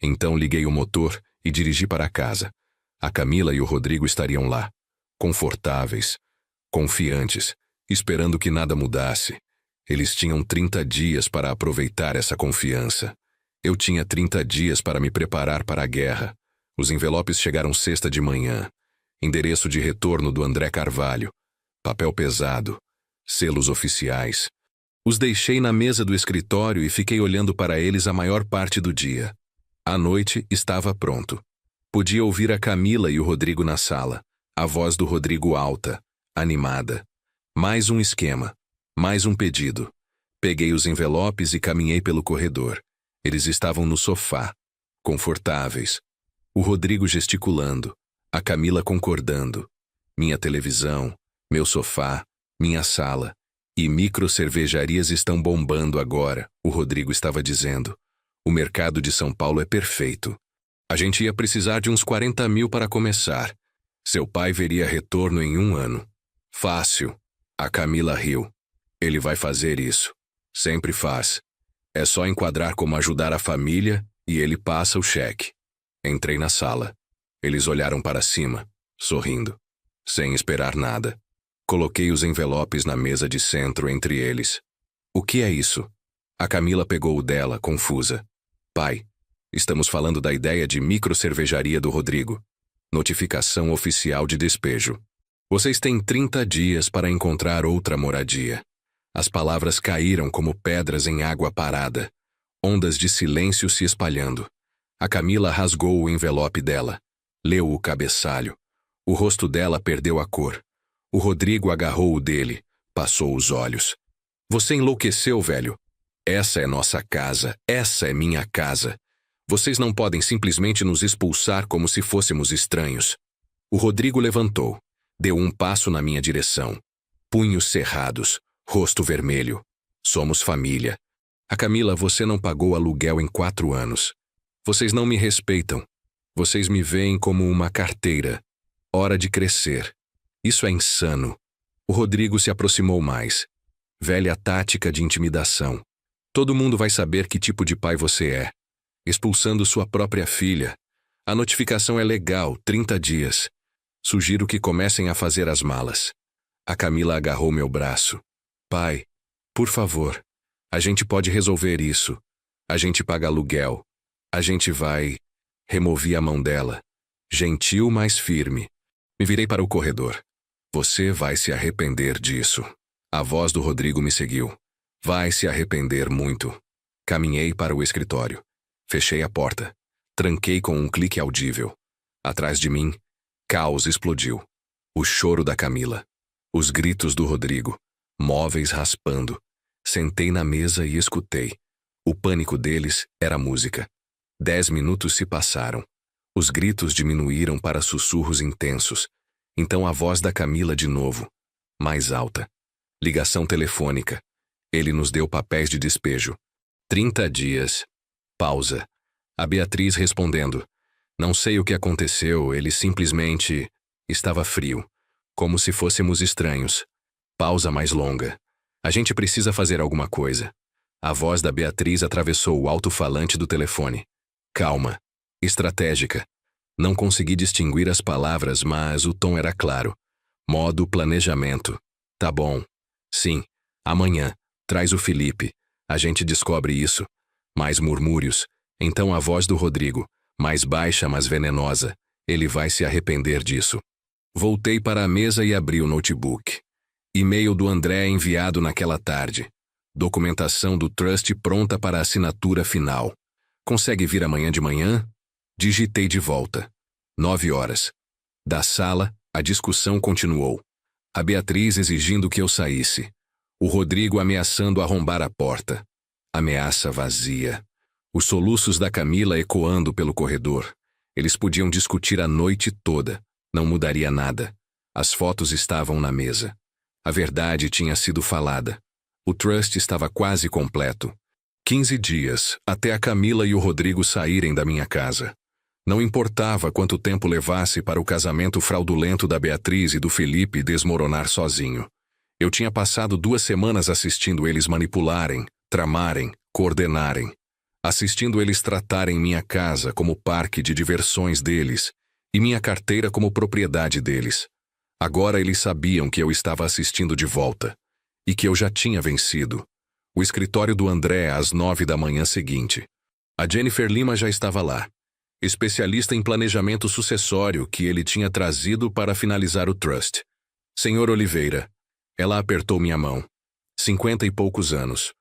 Então liguei o motor e dirigi para a casa. A Camila e o Rodrigo estariam lá. Confortáveis. Confiantes. Esperando que nada mudasse. Eles tinham 30 dias para aproveitar essa confiança. Eu tinha 30 dias para me preparar para a guerra. Os envelopes chegaram sexta de manhã. Endereço de retorno do André Carvalho. Papel pesado. Selos oficiais. Os deixei na mesa do escritório e fiquei olhando para eles a maior parte do dia. À noite, estava pronto. Podia ouvir a Camila e o Rodrigo na sala. A voz do Rodrigo alta, animada. Mais um esquema. Mais um pedido. Peguei os envelopes e caminhei pelo corredor. Eles estavam no sofá, confortáveis. O Rodrigo gesticulando, a Camila concordando. Minha televisão, meu sofá, minha sala. E microcervejarias estão bombando agora, o Rodrigo estava dizendo. O mercado de São Paulo é perfeito. A gente ia precisar de uns 40 mil para começar. Seu pai veria retorno em 1 ano. Fácil. A Camila riu. Ele vai fazer isso. Sempre faz. É só enquadrar como ajudar a família e ele passa o cheque. Entrei na sala. Eles olharam para cima, sorrindo, sem esperar nada. Coloquei os envelopes na mesa de centro entre eles. O que é isso? A Camila pegou o dela, confusa. Pai, estamos falando da ideia de microcervejaria do Rodrigo. Notificação oficial de despejo. Vocês têm 30 dias para encontrar outra moradia. As palavras caíram como pedras em água parada. Ondas de silêncio se espalhando. A Camila rasgou o envelope dela. Leu o cabeçalho. O rosto dela perdeu a cor. O Rodrigo agarrou o dele. Passou os olhos. Você enlouqueceu, velho. Essa é nossa casa. Essa é minha casa. Vocês não podem simplesmente nos expulsar como se fôssemos estranhos. O Rodrigo levantou. Deu um passo na minha direção. Punhos cerrados. Rosto vermelho. Somos família. A Camila, você não pagou aluguel em 4 anos. Vocês não me respeitam. Vocês me veem como uma carteira. Hora de crescer. Isso é insano. O Rodrigo se aproximou mais. Velha tática de intimidação. Todo mundo vai saber que tipo de pai você é. Expulsando sua própria filha. A notificação é legal, 30 dias. Sugiro que comecem a fazer as malas. A Camila agarrou meu braço. Pai, por favor. A gente pode resolver isso. A gente paga aluguel. A gente vai... Removi a mão dela. Gentil, mas firme. Me virei para o corredor. Você vai se arrepender disso. A voz do Rodrigo me seguiu. Vai se arrepender muito. Caminhei para o escritório. Fechei a porta. Tranquei com um clique audível. Atrás de mim, caos explodiu. O choro da Camila. Os gritos do Rodrigo. Móveis raspando. Sentei na mesa e escutei. O pânico deles era música. 10 minutos se passaram. Os gritos diminuíram para sussurros intensos. Então a voz da Camila de novo. Mais alta. Ligação telefônica. Ele nos deu papéis de despejo. 30 dias. Pausa. A Beatriz respondendo. Não sei o que aconteceu, ele simplesmente... Estava frio. Como se fôssemos estranhos. Pausa mais longa. A gente precisa fazer alguma coisa. A voz da Beatriz atravessou o alto-falante do telefone. Calma. Estratégica. Não consegui distinguir as palavras, mas o tom era claro. Modo planejamento. Tá bom. Sim. Amanhã. Traz o Felipe. A gente descobre isso. Mais murmúrios. Então a voz do Rodrigo, mais baixa, mas venenosa. Ele vai se arrepender disso. Voltei para a mesa e abri o notebook. E-mail do André enviado naquela tarde. Documentação do Trust pronta para a assinatura final. Consegue vir amanhã de manhã? Digitei de volta. 9 horas. Da sala, a discussão continuou. A Beatriz exigindo que eu saísse. O Rodrigo ameaçando arrombar a porta. Ameaça vazia. Os soluços da Camila ecoando pelo corredor. Eles podiam discutir a noite toda. Não mudaria nada. As fotos estavam na mesa. A verdade tinha sido falada. O Trust estava quase completo. 15 dias, até a Camila e o Rodrigo saírem da minha casa. Não importava quanto tempo levasse para o casamento fraudulento da Beatriz e do Felipe desmoronar sozinho. Eu tinha passado 2 semanas assistindo eles manipularem, tramarem, coordenarem. Assistindo eles tratarem minha casa como parque de diversões deles e minha carteira como propriedade deles. Agora eles sabiam que eu estava assistindo de volta e que eu já tinha vencido. O escritório do André às 9 da manhã seguinte. A Jennifer Lima já estava lá. Especialista em planejamento sucessório que ele tinha trazido para finalizar o Trust. Senhor Oliveira. Ela apertou minha mão. 50 e poucos anos.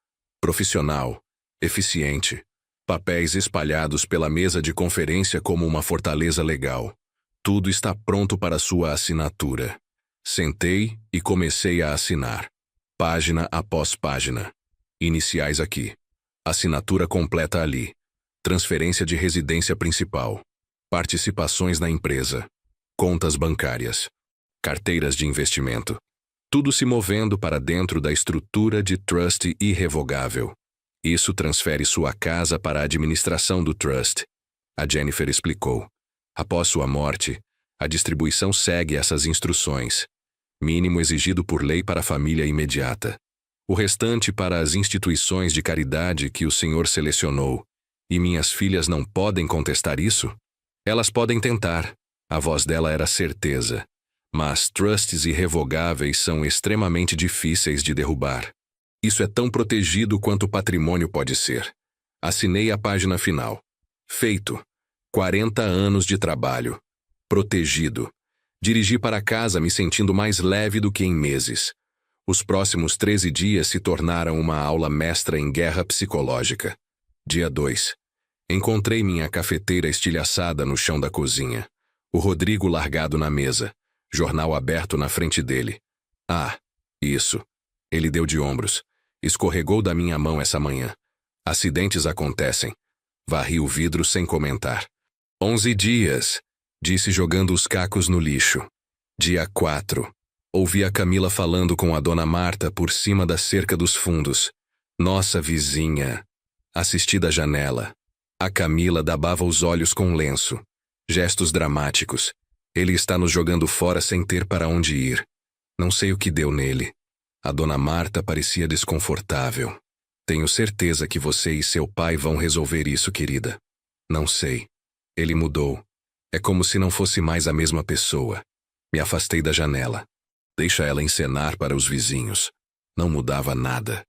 Profissional. Eficiente. Papéis espalhados pela mesa de conferência como uma fortaleza legal. Tudo está pronto para sua assinatura. Sentei e comecei a assinar. Página após página. Iniciais aqui. Assinatura completa ali. Transferência de residência principal. Participações na empresa. Contas bancárias. Carteiras de investimento. Tudo se movendo para dentro da estrutura de Trust irrevogável. Isso transfere sua casa para a administração do Trust. A Jennifer explicou. Após sua morte, a distribuição segue essas instruções. Mínimo exigido por lei para a família imediata. O restante para as instituições de caridade que o senhor selecionou. E minhas filhas não podem contestar isso? Elas podem tentar. A voz dela era certeza. Mas trusts irrevogáveis são extremamente difíceis de derrubar. Isso é tão protegido quanto o patrimônio pode ser. Assinei a página final. Feito. 40 anos de trabalho. Protegido. Dirigi para casa me sentindo mais leve do que em meses. Os próximos 13 dias se tornaram uma aula mestra em guerra psicológica. Dia 2. Encontrei minha cafeteira estilhaçada no chão da cozinha. O Rodrigo largado na mesa. Jornal aberto na frente dele. Ah, isso. Ele deu de ombros. Escorregou da minha mão essa manhã. Acidentes acontecem. Varri o vidro sem comentar. 11 dias, disse jogando os cacos no lixo. Dia 4. Ouvi a Camila falando com a dona Marta por cima da cerca dos fundos. Nossa vizinha. Assisti da janela. A Camila dabava os olhos com lenço. Gestos dramáticos. Ele está nos jogando fora sem ter para onde ir. Não sei o que deu nele. A dona Marta parecia desconfortável. Tenho certeza que você e seu pai vão resolver isso, querida. Não sei. Ele mudou. É como se não fosse mais a mesma pessoa. Me afastei da janela. Deixa ela encenar para os vizinhos. Não mudava nada.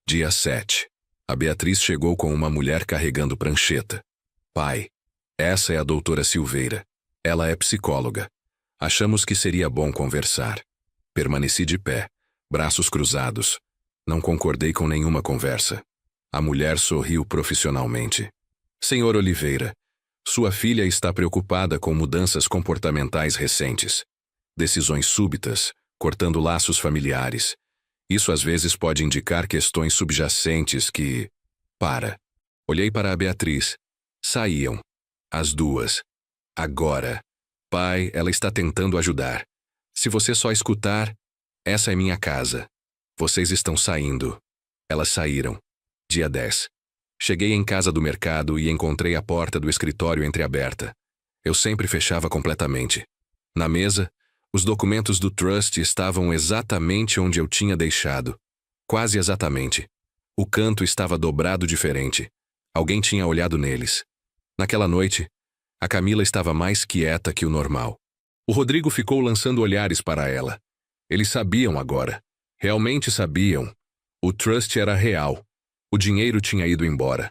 Dia 7. A Beatriz chegou com uma mulher carregando prancheta. Pai, essa é a doutora Silveira. Ela é psicóloga. Achamos que seria bom conversar. Permaneci de pé, braços cruzados. Não concordei com nenhuma conversa. A mulher sorriu profissionalmente. Senhor Oliveira, sua filha está preocupada com mudanças comportamentais recentes. Decisões súbitas, cortando laços familiares. Isso às vezes pode indicar questões subjacentes que... Para. Olhei para a Beatriz. Saíam. As duas. Agora. Pai, ela está tentando ajudar. Se você só escutar, essa é minha casa. Vocês estão saindo. Elas saíram. Dia 10. Cheguei em casa do mercado e encontrei a porta do escritório entreaberta. Eu sempre fechava completamente. Na mesa, os documentos do Trust estavam exatamente onde eu tinha deixado. Quase exatamente. O canto estava dobrado diferente. Alguém tinha olhado neles. Naquela noite, A Camila estava mais quieta que o normal. O Rodrigo ficou lançando olhares para ela. Eles sabiam agora. Realmente sabiam. O trust era real. O dinheiro tinha ido embora.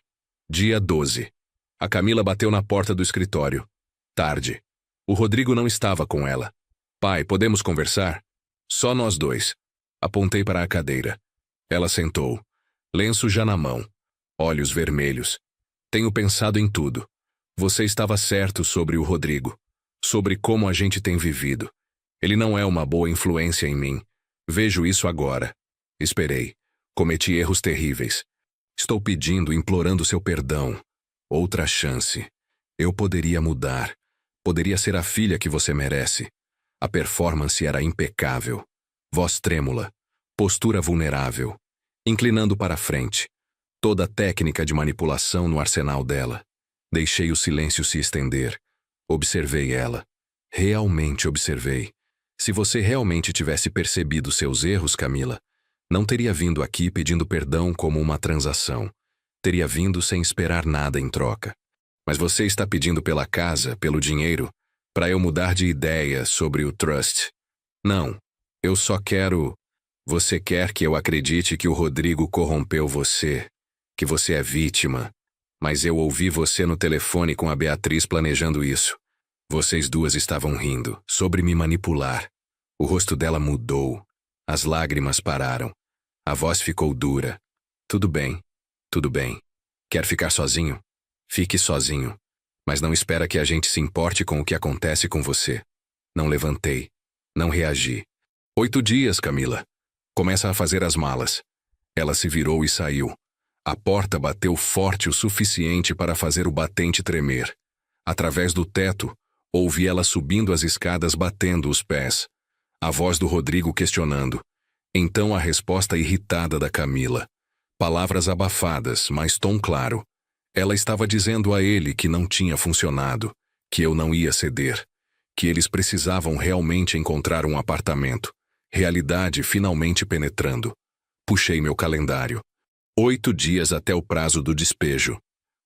Dia 12. A Camila bateu na porta do escritório. Tarde. O Rodrigo não estava com ela. Pai, podemos conversar? Só nós dois. Apontei para a cadeira. Ela sentou. Lenço já na mão. Olhos vermelhos. Tenho pensado em tudo. Você estava certo sobre o Rodrigo. Sobre como a gente tem vivido. Ele não é uma boa influência em mim. Vejo isso agora. Esperei. Cometi erros terríveis. Estou pedindo, implorando seu perdão. Outra chance. Eu poderia mudar. Poderia ser a filha que você merece. A performance era impecável. Voz trêmula. Postura vulnerável. Inclinando para frente. Toda a técnica de manipulação no arsenal dela. Deixei o silêncio se estender. Observei ela. Realmente observei. Se você realmente tivesse percebido seus erros, Camila, não teria vindo aqui pedindo perdão como uma transação. Teria vindo sem esperar nada em troca. Mas você está pedindo pela casa, pelo dinheiro, para eu mudar de ideia sobre o trust. Não. Eu só quero... Você quer que eu acredite que o Rodrigo corrompeu você, que você é vítima. Mas eu ouvi você no telefone com a Beatriz planejando isso. Vocês duas estavam rindo, sobre me manipular. O rosto dela mudou. As lágrimas pararam. A voz ficou dura. Tudo bem. Tudo bem. Quer ficar sozinho? Fique sozinho. Mas não espera que a gente se importe com o que acontece com você. Não levantei. Não reagi. 8 dias, Camila. Começa a fazer as malas. Ela se virou e saiu. A porta bateu forte o suficiente para fazer o batente tremer. Através do teto, ouvi ela subindo as escadas batendo os pés. A voz do Rodrigo questionando. Então a resposta irritada da Camila. Palavras abafadas, mas tom claro. Ela estava dizendo a ele que não tinha funcionado, que eu não ia ceder, que eles precisavam realmente encontrar um apartamento. Realidade finalmente penetrando. Puxei meu calendário. 8 dias até o prazo do despejo.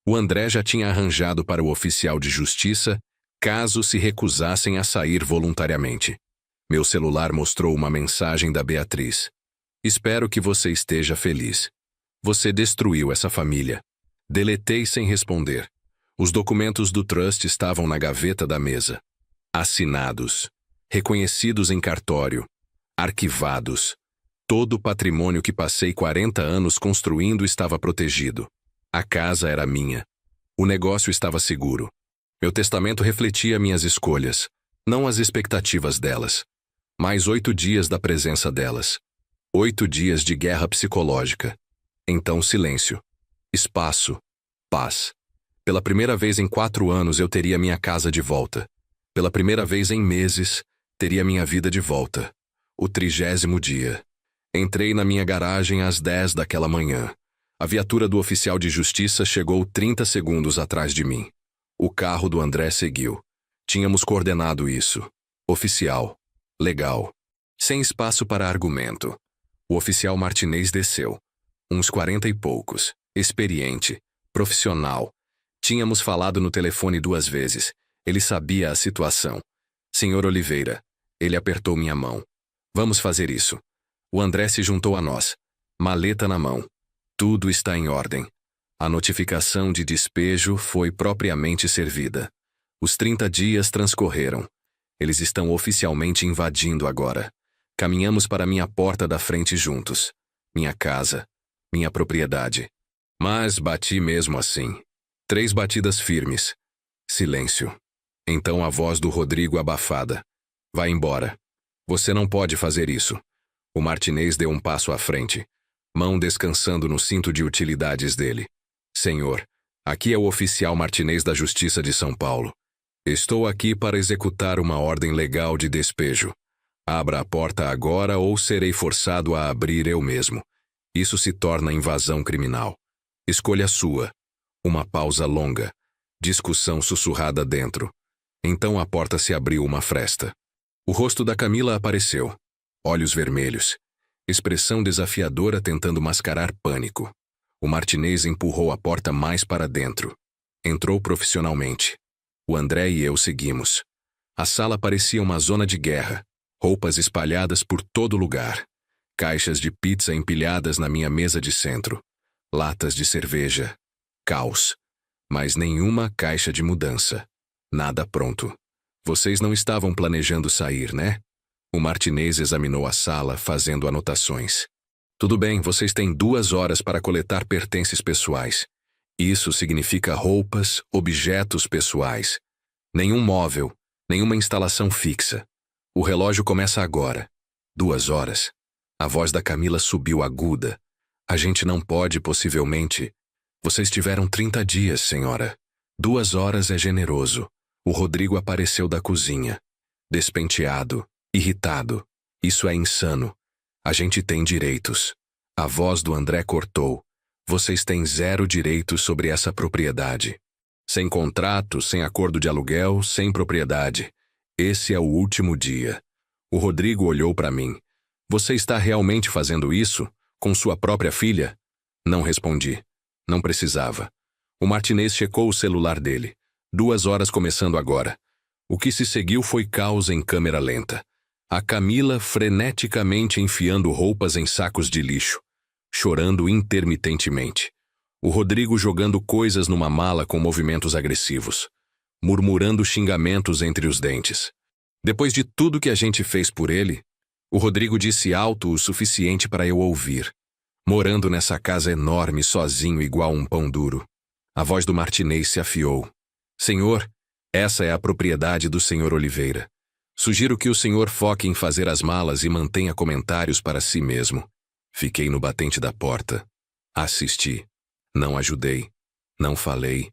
O André já tinha arranjado para o oficial de justiça, caso se recusassem a sair voluntariamente. Meu celular mostrou uma mensagem da Beatriz. Espero que você esteja feliz. Você destruiu essa família. Deletei sem responder. Os documentos do trust estavam na gaveta da mesa. Assinados. Reconhecidos em cartório. Arquivados. Todo o patrimônio que passei 40 anos construindo estava protegido. A casa era minha. O negócio estava seguro. Meu testamento refletia minhas escolhas, não as expectativas delas. Mais 8 dias da presença delas. 8 dias de guerra psicológica. Então silêncio. Espaço. Paz. Pela primeira vez em 4 anos eu teria minha casa de volta. Pela primeira vez em meses, teria minha vida de volta. O 30º dia. Entrei na minha garagem às 10 daquela manhã. A viatura do oficial de justiça chegou 30 segundos atrás de mim. O carro do André seguiu. Tínhamos coordenado isso. Oficial. Legal. Sem espaço para argumento. O oficial Martinez desceu. Uns 40 e poucos. Experiente. Profissional. Tínhamos falado no telefone 2 vezes. Ele sabia a situação. Senhor Oliveira. Ele apertou minha mão. Vamos fazer isso. O André se juntou a nós. Maleta na mão. Tudo está em ordem. A notificação de despejo foi propriamente servida. Os 30 dias transcorreram. Eles estão oficialmente invadindo agora. Caminhamos para minha porta da frente juntos. Minha casa. Minha propriedade. Mas bati mesmo assim. 3 batidas firmes. Silêncio. Então a voz do Rodrigo abafada. Vai embora. Você não pode fazer isso. O Martinez deu um passo à frente. Mão descansando no cinto de utilidades dele. Senhor, aqui é o oficial Martinez da Justiça de São Paulo. Estou aqui para executar uma ordem legal de despejo. Abra a porta agora ou serei forçado a abrir eu mesmo. Isso se torna invasão criminal. Escolha sua. Uma pausa longa. Discussão sussurrada dentro. Então a porta se abriu uma fresta. O rosto da Camila apareceu. Olhos vermelhos. Expressão desafiadora tentando mascarar pânico. O Martinez empurrou a porta mais para dentro. Entrou profissionalmente. O André e eu seguimos. A sala parecia uma zona de guerra. Roupas espalhadas por todo lugar. Caixas de pizza empilhadas na minha mesa de centro. Latas de cerveja. Caos. Mas nenhuma caixa de mudança. Nada pronto. Vocês não estavam planejando sair, né? O Martinez examinou a sala, fazendo anotações. Tudo bem, vocês têm 2 horas para coletar pertences pessoais. Isso significa roupas, objetos pessoais. Nenhum móvel, nenhuma instalação fixa. O relógio começa agora. 2 horas. A voz da Camila subiu aguda. A gente não pode, possivelmente. Vocês tiveram 30 dias, senhora. 2 horas é generoso. O Rodrigo apareceu da cozinha. Despenteado, irritado. Isso é insano. A gente tem direitos. A voz do André cortou. Vocês têm 0 direitos sobre essa propriedade. Sem contrato, sem acordo de aluguel, sem propriedade. Esse é o último dia. O Rodrigo olhou para mim. Você está realmente fazendo isso? Com sua própria filha? Não respondi. Não precisava. O Martinez checou o celular dele. 2 horas começando agora. O que se seguiu foi caos em câmera lenta. A Camila freneticamente enfiando roupas em sacos de lixo. Chorando intermitentemente. O Rodrigo jogando coisas numa mala com movimentos agressivos. Murmurando xingamentos entre os dentes. Depois de tudo que a gente fez por ele, o Rodrigo disse alto o suficiente para eu ouvir. Morando nessa casa enorme, sozinho, igual um pão duro. A voz do Martinez se afiou. Senhor, essa é a propriedade do senhor Oliveira. Sugiro que o senhor foque em fazer as malas e mantenha comentários para si mesmo. Fiquei no batente da porta. Assisti. Não ajudei. Não falei.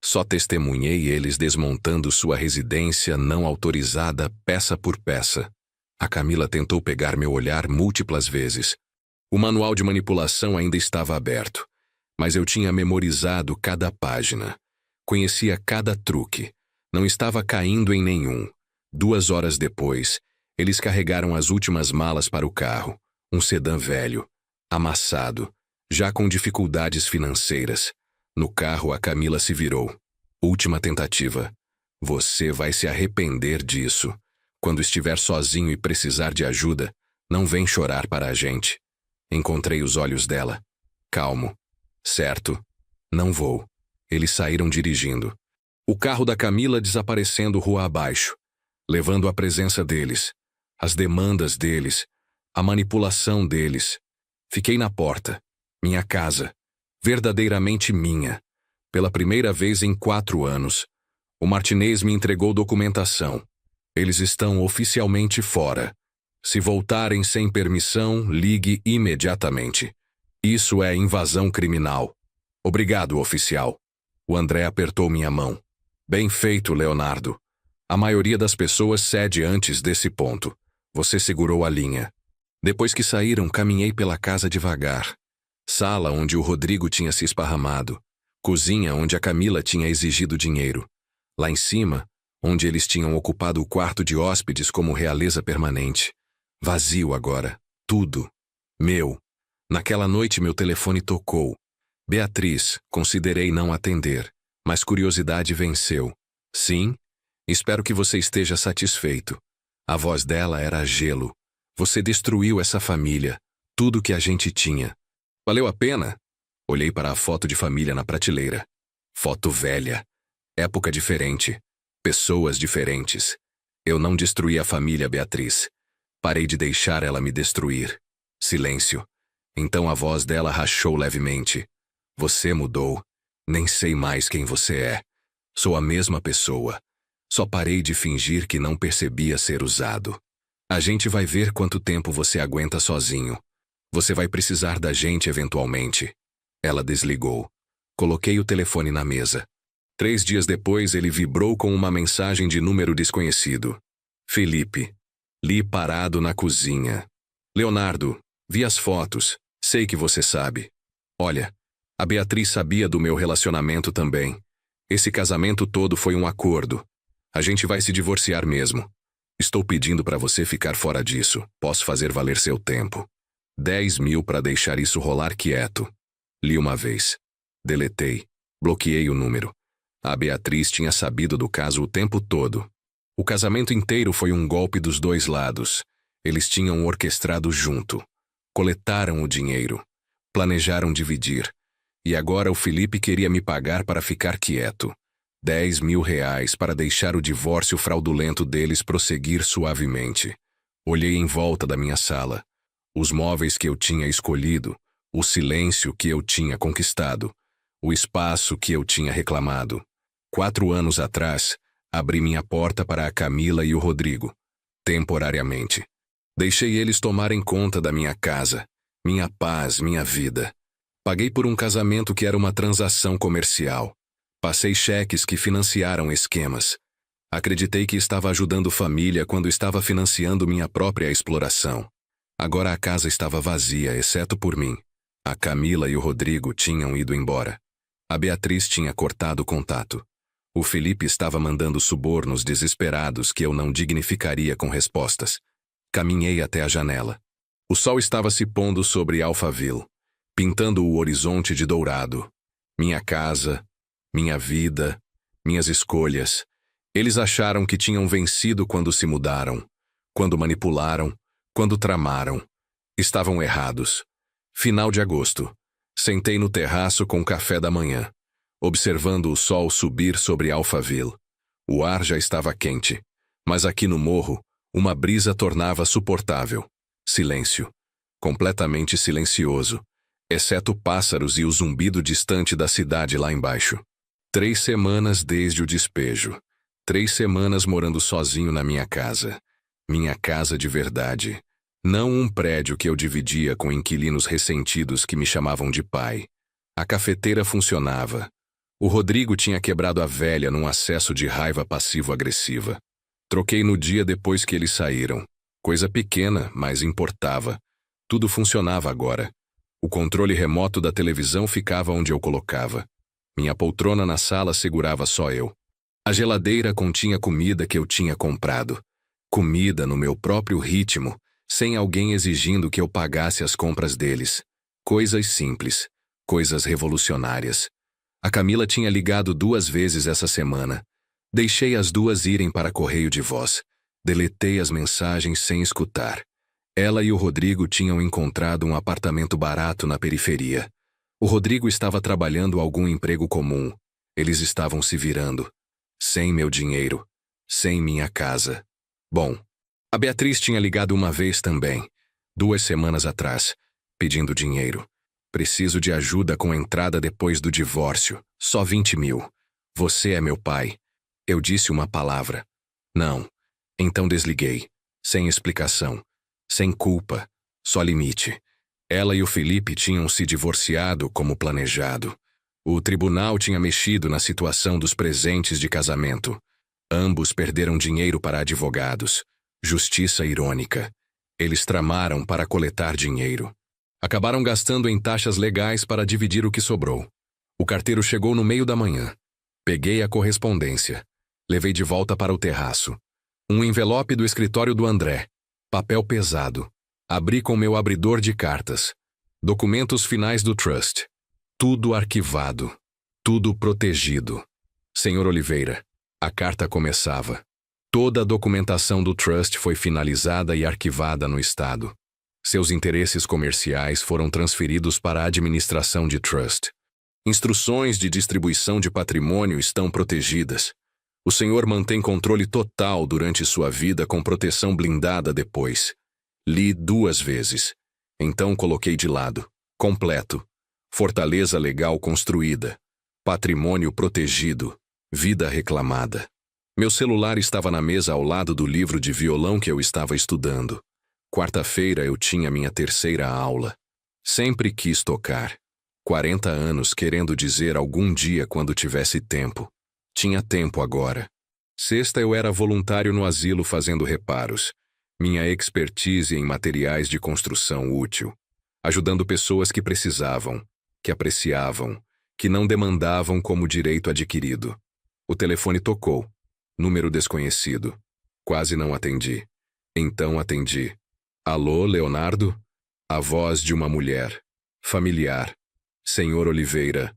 Só testemunhei eles desmontando sua residência não autorizada peça por peça. A Camila tentou pegar meu olhar múltiplas vezes. O manual de manipulação ainda estava aberto, mas eu tinha memorizado cada página. Conhecia cada truque. Não estava caindo em nenhum. 2 horas depois, eles carregaram as últimas malas para o carro. Um sedã velho, amassado, já com dificuldades financeiras. No carro, a Camila se virou. Última tentativa. Você vai se arrepender disso. Quando estiver sozinho e precisar de ajuda, não vem chorar para a gente. Encontrei os olhos dela. Calmo. Certo. Não vou. Eles saíram dirigindo. O carro da Camila desaparecendo rua abaixo, levando a presença deles, as demandas deles, a manipulação deles. Fiquei na porta. Minha casa. Verdadeiramente minha. Pela primeira vez em 4 anos. O Martinez me entregou documentação. Eles estão oficialmente fora. Se voltarem sem permissão, ligue imediatamente. Isso é invasão criminal. Obrigado, oficial. O André apertou minha mão. Bem feito, Leonardo. A maioria das pessoas cede antes desse ponto. Você segurou a linha. Depois que saíram, caminhei pela casa devagar. Sala onde o Rodrigo tinha se esparramado. Cozinha onde a Camila tinha exigido dinheiro. Lá em cima, onde eles tinham ocupado o quarto de hóspedes como realeza permanente. Vazio agora. Tudo. Meu. Naquela noite meu telefone tocou. Beatriz, considerei não atender, mas curiosidade venceu. Sim? Espero que você esteja satisfeito. A voz dela era gelo. Você destruiu essa família. Tudo que a gente tinha. Valeu a pena? Olhei para a foto de família na prateleira. Foto velha. Época diferente. Pessoas diferentes. Eu não destruí a família, Beatriz. Parei de deixar ela me destruir. Silêncio. Então a voz dela rachou levemente. Você mudou. Nem sei mais quem você é. Sou a mesma pessoa. Só parei de fingir que não percebia ser usado. A gente vai ver quanto tempo você aguenta sozinho. Você vai precisar da gente eventualmente. Ela desligou. Coloquei o telefone na mesa. 3 dias depois ele vibrou com uma mensagem de número desconhecido. Felipe. Li parado na cozinha. Leonardo, vi as fotos. Sei que você sabe. Olha, a Beatriz sabia do meu relacionamento também. Esse casamento todo foi um acordo. A gente vai se divorciar mesmo. Estou pedindo para você ficar fora disso. Posso fazer valer seu tempo. 10 mil para deixar isso rolar quieto. Li uma vez. Deletei. Bloqueei o número. A Beatriz tinha sabido do caso o tempo todo. O casamento inteiro foi um golpe dos dois lados. Eles tinham orquestrado junto. Coletaram o dinheiro. Planejaram dividir. E agora o Felipe queria me pagar para ficar quieto. 10 mil reais para deixar o divórcio fraudulento deles prosseguir suavemente. Olhei em volta da minha sala. Os móveis que eu tinha escolhido, o silêncio que eu tinha conquistado, o espaço que eu tinha reclamado. 4 anos atrás, abri minha porta para a Camila e o Rodrigo. Temporariamente. Deixei eles tomarem conta da minha casa, minha paz, minha vida. Paguei por um casamento que era uma transação comercial. Passei cheques que financiaram esquemas. Acreditei que estava ajudando família quando estava financiando minha própria exploração. Agora a casa estava vazia, exceto por mim. A Camila e o Rodrigo tinham ido embora. A Beatriz tinha cortado o contato. O Felipe estava mandando subornos desesperados que eu não dignificaria com respostas. Caminhei até a janela. O sol estava se pondo sobre Alphaville, pintando o horizonte de dourado. Minha casa, minha vida, minhas escolhas. Eles acharam que tinham vencido quando se mudaram, quando manipularam, quando tramaram. Estavam errados. Final de agosto. Sentei no terraço com café da manhã, observando o sol subir sobre Alphaville. O ar já estava quente, mas aqui no morro, uma brisa tornava suportável. Silêncio. Completamente silencioso, exceto pássaros e o zumbido distante da cidade lá embaixo. 3 semanas desde o despejo. 3 semanas morando sozinho na minha casa. Minha casa de verdade. Não um prédio que eu dividia com inquilinos ressentidos que me chamavam de pai. A cafeteira funcionava. O Rodrigo tinha quebrado a velha num acesso de raiva passivo-agressiva. Troquei no dia depois que eles saíram. Coisa pequena, mas importava. Tudo funcionava agora. O controle remoto da televisão ficava onde eu colocava. Minha poltrona na sala segurava só eu. A geladeira continha comida que eu tinha comprado. Comida no meu próprio ritmo, sem alguém exigindo que eu pagasse as compras deles. Coisas simples, coisas revolucionárias. A Camila tinha ligado 2 vezes essa semana. Deixei as 2 irem para correio de voz. Deletei as mensagens sem escutar. Ela e o Rodrigo tinham encontrado um apartamento barato na periferia. O Rodrigo estava trabalhando algum emprego comum. Eles estavam se virando. Sem meu dinheiro. Sem minha casa. Bom, a Beatriz tinha ligado uma vez também, 2 semanas atrás, pedindo dinheiro. Preciso de ajuda com entrada depois do divórcio. Só 20 mil. Você é meu pai. Eu disse uma palavra. Não. Então desliguei. Sem explicação. Sem culpa. Só limite. Ela e o Felipe tinham se divorciado como planejado. O tribunal tinha mexido na situação dos presentes de casamento. Ambos perderam dinheiro para advogados. Justiça irônica. Eles tramaram para coletar dinheiro. Acabaram gastando em taxas legais para dividir o que sobrou. O carteiro chegou no meio da manhã. Peguei a correspondência. Levei de volta para o terraço. Um envelope do escritório do André. Papel pesado. Abri com meu abridor de cartas. Documentos finais do Trust. Tudo arquivado. Tudo protegido. Senhor Oliveira, a carta começava. Toda a documentação do Trust foi finalizada e arquivada no Estado. Seus interesses comerciais foram transferidos para a administração de Trust. Instruções de distribuição de patrimônio estão protegidas. O senhor mantém controle total durante sua vida com proteção blindada depois. Li 2 vezes. Então coloquei de lado. Completo. Fortaleza legal construída. Patrimônio protegido. Vida reclamada. Meu celular estava na mesa ao lado do livro de violão que eu estava estudando. Quarta-feira eu tinha minha 3ª aula. Sempre quis tocar. 40 anos querendo dizer algum dia quando tivesse tempo. Tinha tempo agora. Sexta eu era voluntário no asilo fazendo reparos. Minha expertise em materiais de construção útil. Ajudando pessoas que precisavam, que apreciavam, que não demandavam como direito adquirido. O telefone tocou. Número desconhecido. Quase não atendi. Então atendi. Alô, Leonardo? A voz de uma mulher. Familiar. Senhor Oliveira.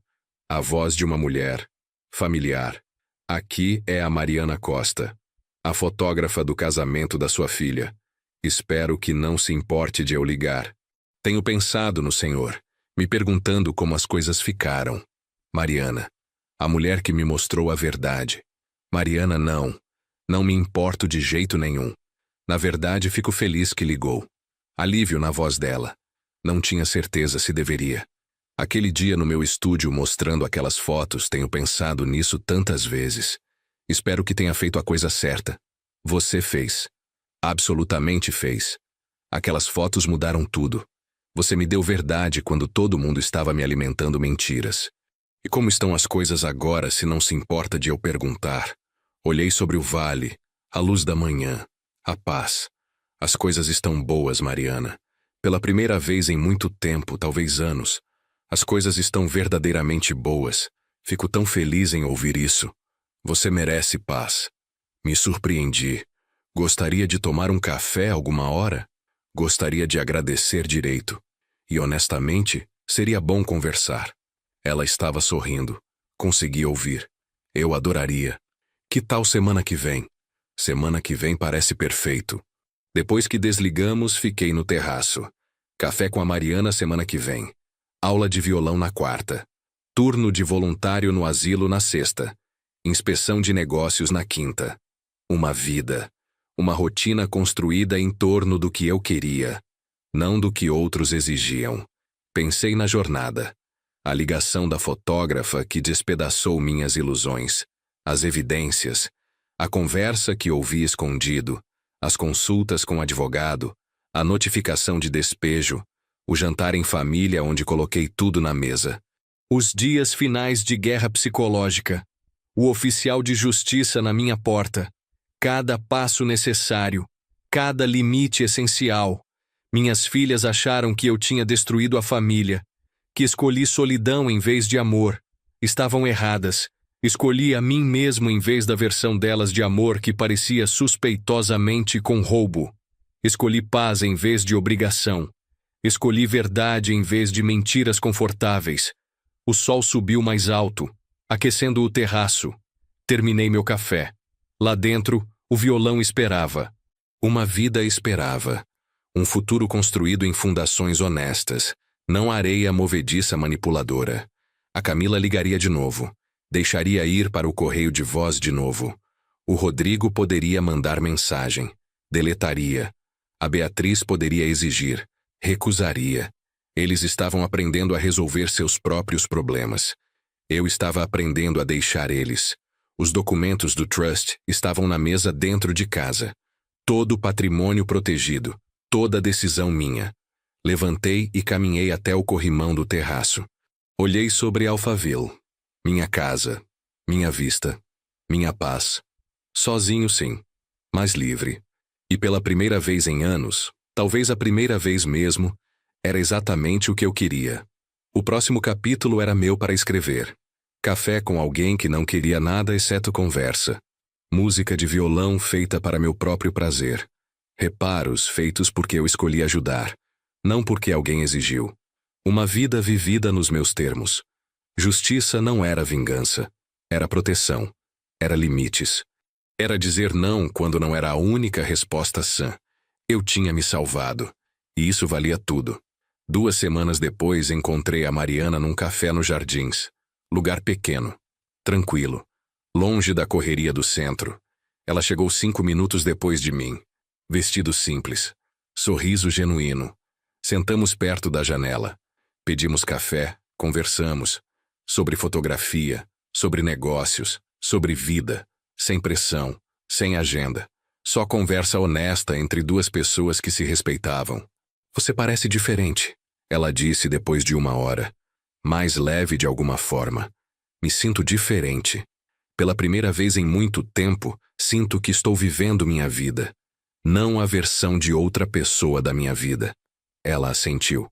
A voz de uma mulher. familiar. Aqui é a Mariana Costa, a fotógrafa do casamento da sua filha. Espero que não se importe de eu ligar. Tenho pensado no Senhor, me perguntando como as coisas ficaram. Mariana, a mulher que me mostrou a verdade. Mariana, não me importo de jeito nenhum. Na verdade, fico feliz que ligou. Alívio na voz dela. Não tinha certeza se deveria. Aquele dia no meu estúdio mostrando aquelas fotos, tenho pensado nisso tantas vezes. Espero que tenha feito a coisa certa. Você fez. Absolutamente fez. Aquelas fotos mudaram tudo. Você me deu verdade quando todo mundo estava me alimentando mentiras. E como estão as coisas agora, se não se importa de eu perguntar? Olhei sobre o vale, a luz da manhã, a paz. As coisas estão boas, Mariana. Pela primeira vez em muito tempo, talvez anos, as coisas estão verdadeiramente boas. Fico tão feliz em ouvir isso. Você merece paz. Me surpreendi. Gostaria de tomar um café alguma hora? Gostaria de agradecer direito. E honestamente, seria bom conversar. Ela estava sorrindo. Consegui ouvir. Eu adoraria. Que tal semana que vem? Semana que vem parece perfeito. Depois que desligamos, fiquei no terraço. Café com a Mariana semana que vem. Aula de violão na quarta. Turno de voluntário no asilo na sexta. Inspeção de negócios na quinta. Uma vida. Uma rotina construída em torno do que eu queria, não do que outros exigiam. Pensei na jornada. A ligação da fotógrafa que despedaçou minhas ilusões. As evidências. A conversa que ouvi escondido. As consultas com o advogado. A notificação de despejo. O jantar em família onde coloquei tudo na mesa. Os dias finais de guerra psicológica. O oficial de justiça na minha porta. Cada passo necessário. Cada limite essencial. Minhas filhas acharam que eu tinha destruído a família. Que escolhi solidão em vez de amor. Estavam erradas. Escolhi a mim mesmo em vez da versão delas de amor que parecia suspeitosamente com roubo. Escolhi paz em vez de obrigação. Escolhi verdade em vez de mentiras confortáveis. O sol subiu mais alto, aquecendo o terraço. Terminei meu café. Lá dentro, o violão esperava. Uma vida esperava. Um futuro construído em fundações honestas, não areia movediça manipuladora. A Camila ligaria de novo. Deixaria ir para o correio de voz de novo. O Rodrigo poderia mandar mensagem. Deletaria. A Beatriz poderia exigir. Recusaria. Eles estavam aprendendo a resolver seus próprios problemas. Eu estava aprendendo a deixar eles. Os documentos do trust estavam na mesa dentro de casa. Todo o patrimônio protegido. Toda decisão minha. Levantei e caminhei até o corrimão do terraço. Olhei sobre Alphaville. Minha casa. Minha vista. Minha paz. Sozinho, sim. Mas livre. E pela primeira vez em anos, talvez a primeira vez mesmo, era exatamente o que eu queria. O próximo capítulo era meu para escrever. Café com alguém que não queria nada exceto conversa. Música de violão feita para meu próprio prazer. Reparos feitos porque eu escolhi ajudar, não porque alguém exigiu. Uma vida vivida nos meus termos. Justiça não era vingança. Era proteção. Era limites. Era dizer não quando não era a única resposta sã. Eu tinha me salvado. E isso valia tudo. 2 semanas depois encontrei a Mariana num café nos Jardins. Lugar pequeno. Tranquilo. Longe da correria do centro. Ela chegou 5 minutos depois de mim. Vestido simples. Sorriso genuíno. Sentamos perto da janela. Pedimos café, conversamos. Sobre fotografia, sobre negócios, sobre vida. Sem pressão, sem agenda. Só conversa honesta entre 2 pessoas que se respeitavam. Você parece diferente, ela disse depois de 1 hora. Mais leve de alguma forma. Me sinto diferente. Pela primeira vez em muito tempo, sinto que estou vivendo minha vida. Não a versão de outra pessoa da minha vida. Ela assentiu.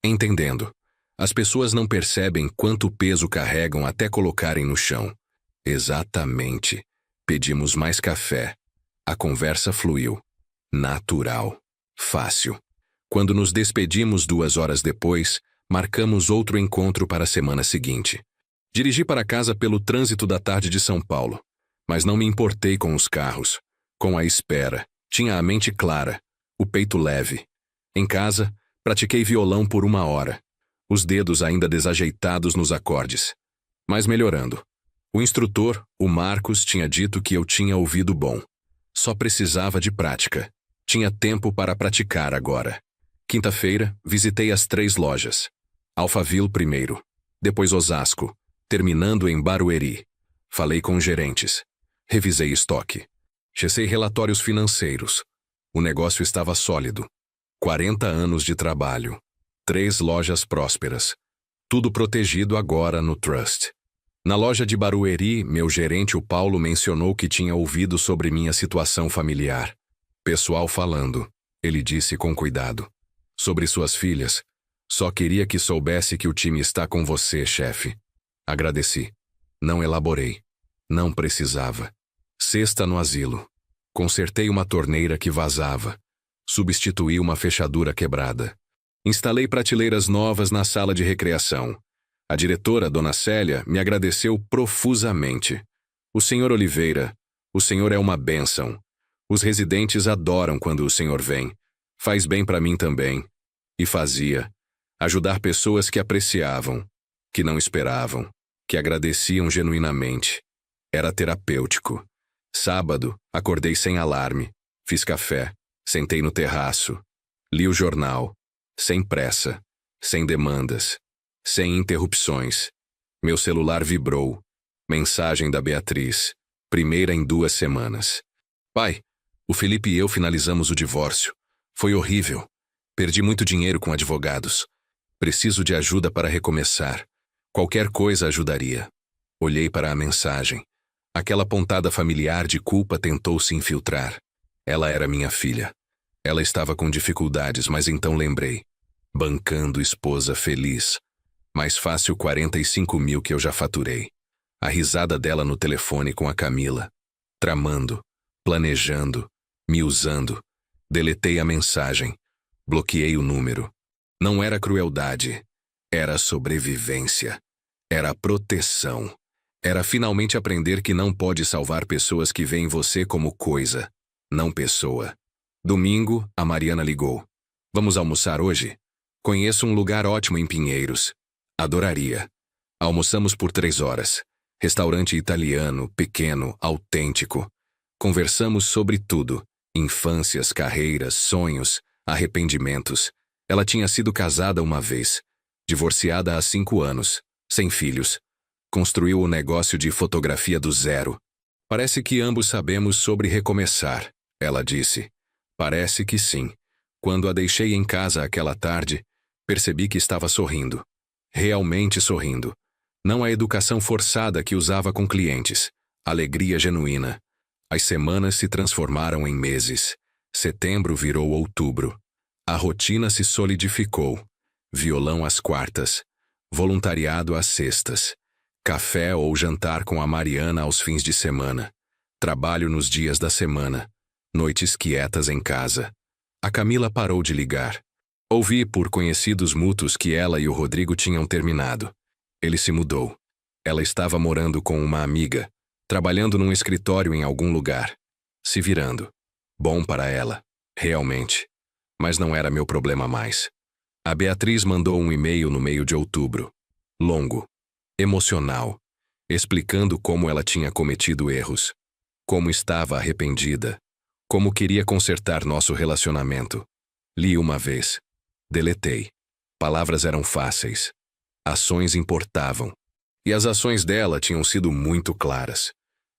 Entendendo. As pessoas não percebem quanto peso carregam até colocarem no chão. Exatamente. Pedimos mais café. A conversa fluiu. Natural. Fácil. Quando nos despedimos 2 horas depois, marcamos outro encontro para a semana seguinte. Dirigi para casa pelo trânsito da tarde de São Paulo, mas não me importei com os carros, com a espera. Tinha a mente clara, o peito leve. Em casa, pratiquei violão por 1 hora, os dedos ainda desajeitados nos acordes, mas melhorando. O instrutor, o Marcos, tinha dito que eu tinha ouvido bom. Só precisava de prática. Tinha tempo para praticar agora. Quinta-feira, visitei as 3 lojas. Alphaville primeiro, depois Osasco, terminando em Barueri. Falei com gerentes. Revisei estoque. Checei relatórios financeiros. O negócio estava sólido. 40 anos de trabalho. 3 lojas prósperas. Tudo protegido agora no Trust. Na loja de Barueri, meu gerente, o Paulo, mencionou que tinha ouvido sobre minha situação familiar. Pessoal falando, ele disse com cuidado. Sobre suas filhas. Só queria que soubesse que o time está com você, chefe. Agradeci. Não elaborei. Não precisava. Sexta no asilo. Consertei uma torneira que vazava. Substituí uma fechadura quebrada. Instalei prateleiras novas na sala de recreação. A diretora, Dona Célia, me agradeceu profusamente. O senhor Oliveira, o senhor é uma bênção. Os residentes adoram quando o senhor vem. Faz bem para mim também. E fazia. Ajudar pessoas que apreciavam, que não esperavam, que agradeciam genuinamente. Era terapêutico. Sábado, acordei sem alarme. Fiz café. Sentei no terraço. Li o jornal. Sem pressa. Sem demandas. Sem interrupções. Meu celular vibrou. Mensagem da Beatriz. Primeira em 2 semanas. Pai, o Felipe e eu finalizamos o divórcio. Foi horrível. Perdi muito dinheiro com advogados. Preciso de ajuda para recomeçar. Qualquer coisa ajudaria. Olhei para a mensagem. Aquela pontada familiar de culpa tentou se infiltrar. Ela era minha filha. Ela estava com dificuldades, mas então lembrei. Bancando esposa feliz. Mais fácil 45 mil que eu já faturei. A risada dela no telefone com a Camila. Tramando, planejando, me usando. Deletei a mensagem. Bloqueei o número. Não era crueldade. Era sobrevivência. Era proteção. Era finalmente aprender que não pode salvar pessoas que veem você como coisa, não pessoa. Domingo, a Mariana ligou. Vamos almoçar hoje? Conheço um lugar ótimo em Pinheiros. Adoraria. Almoçamos por 3 horas. Restaurante italiano, pequeno, autêntico. Conversamos sobre tudo. Infâncias, carreiras, sonhos, arrependimentos. Ela tinha sido casada uma vez. Divorciada há 5 anos. Sem filhos. Construiu o negócio de fotografia do zero. Parece que ambos sabemos sobre recomeçar, ela disse. Parece que sim. Quando a deixei em casa aquela tarde, percebi que estava sorrindo. Realmente sorrindo. Não a educação forçada que usava com clientes. Alegria genuína. As semanas se transformaram em meses. Setembro virou outubro. A rotina se solidificou. Violão às quartas. Voluntariado às sextas. Café ou jantar com a Mariana aos fins de semana. Trabalho nos dias da semana. Noites quietas em casa. A Camila parou de ligar. Ouvi por conhecidos mútuos que ela e o Rodrigo tinham terminado. Ele se mudou. Ela estava morando com uma amiga, trabalhando num escritório em algum lugar. Se virando. Bom para ela, realmente. Mas não era meu problema mais. A Beatriz mandou um e-mail no meio de outubro. Longo. Emocional. Explicando como ela tinha cometido erros. Como estava arrependida. Como queria consertar nosso relacionamento. Li uma vez. Deletei. Palavras eram fáceis. Ações importavam. E as ações dela tinham sido muito claras.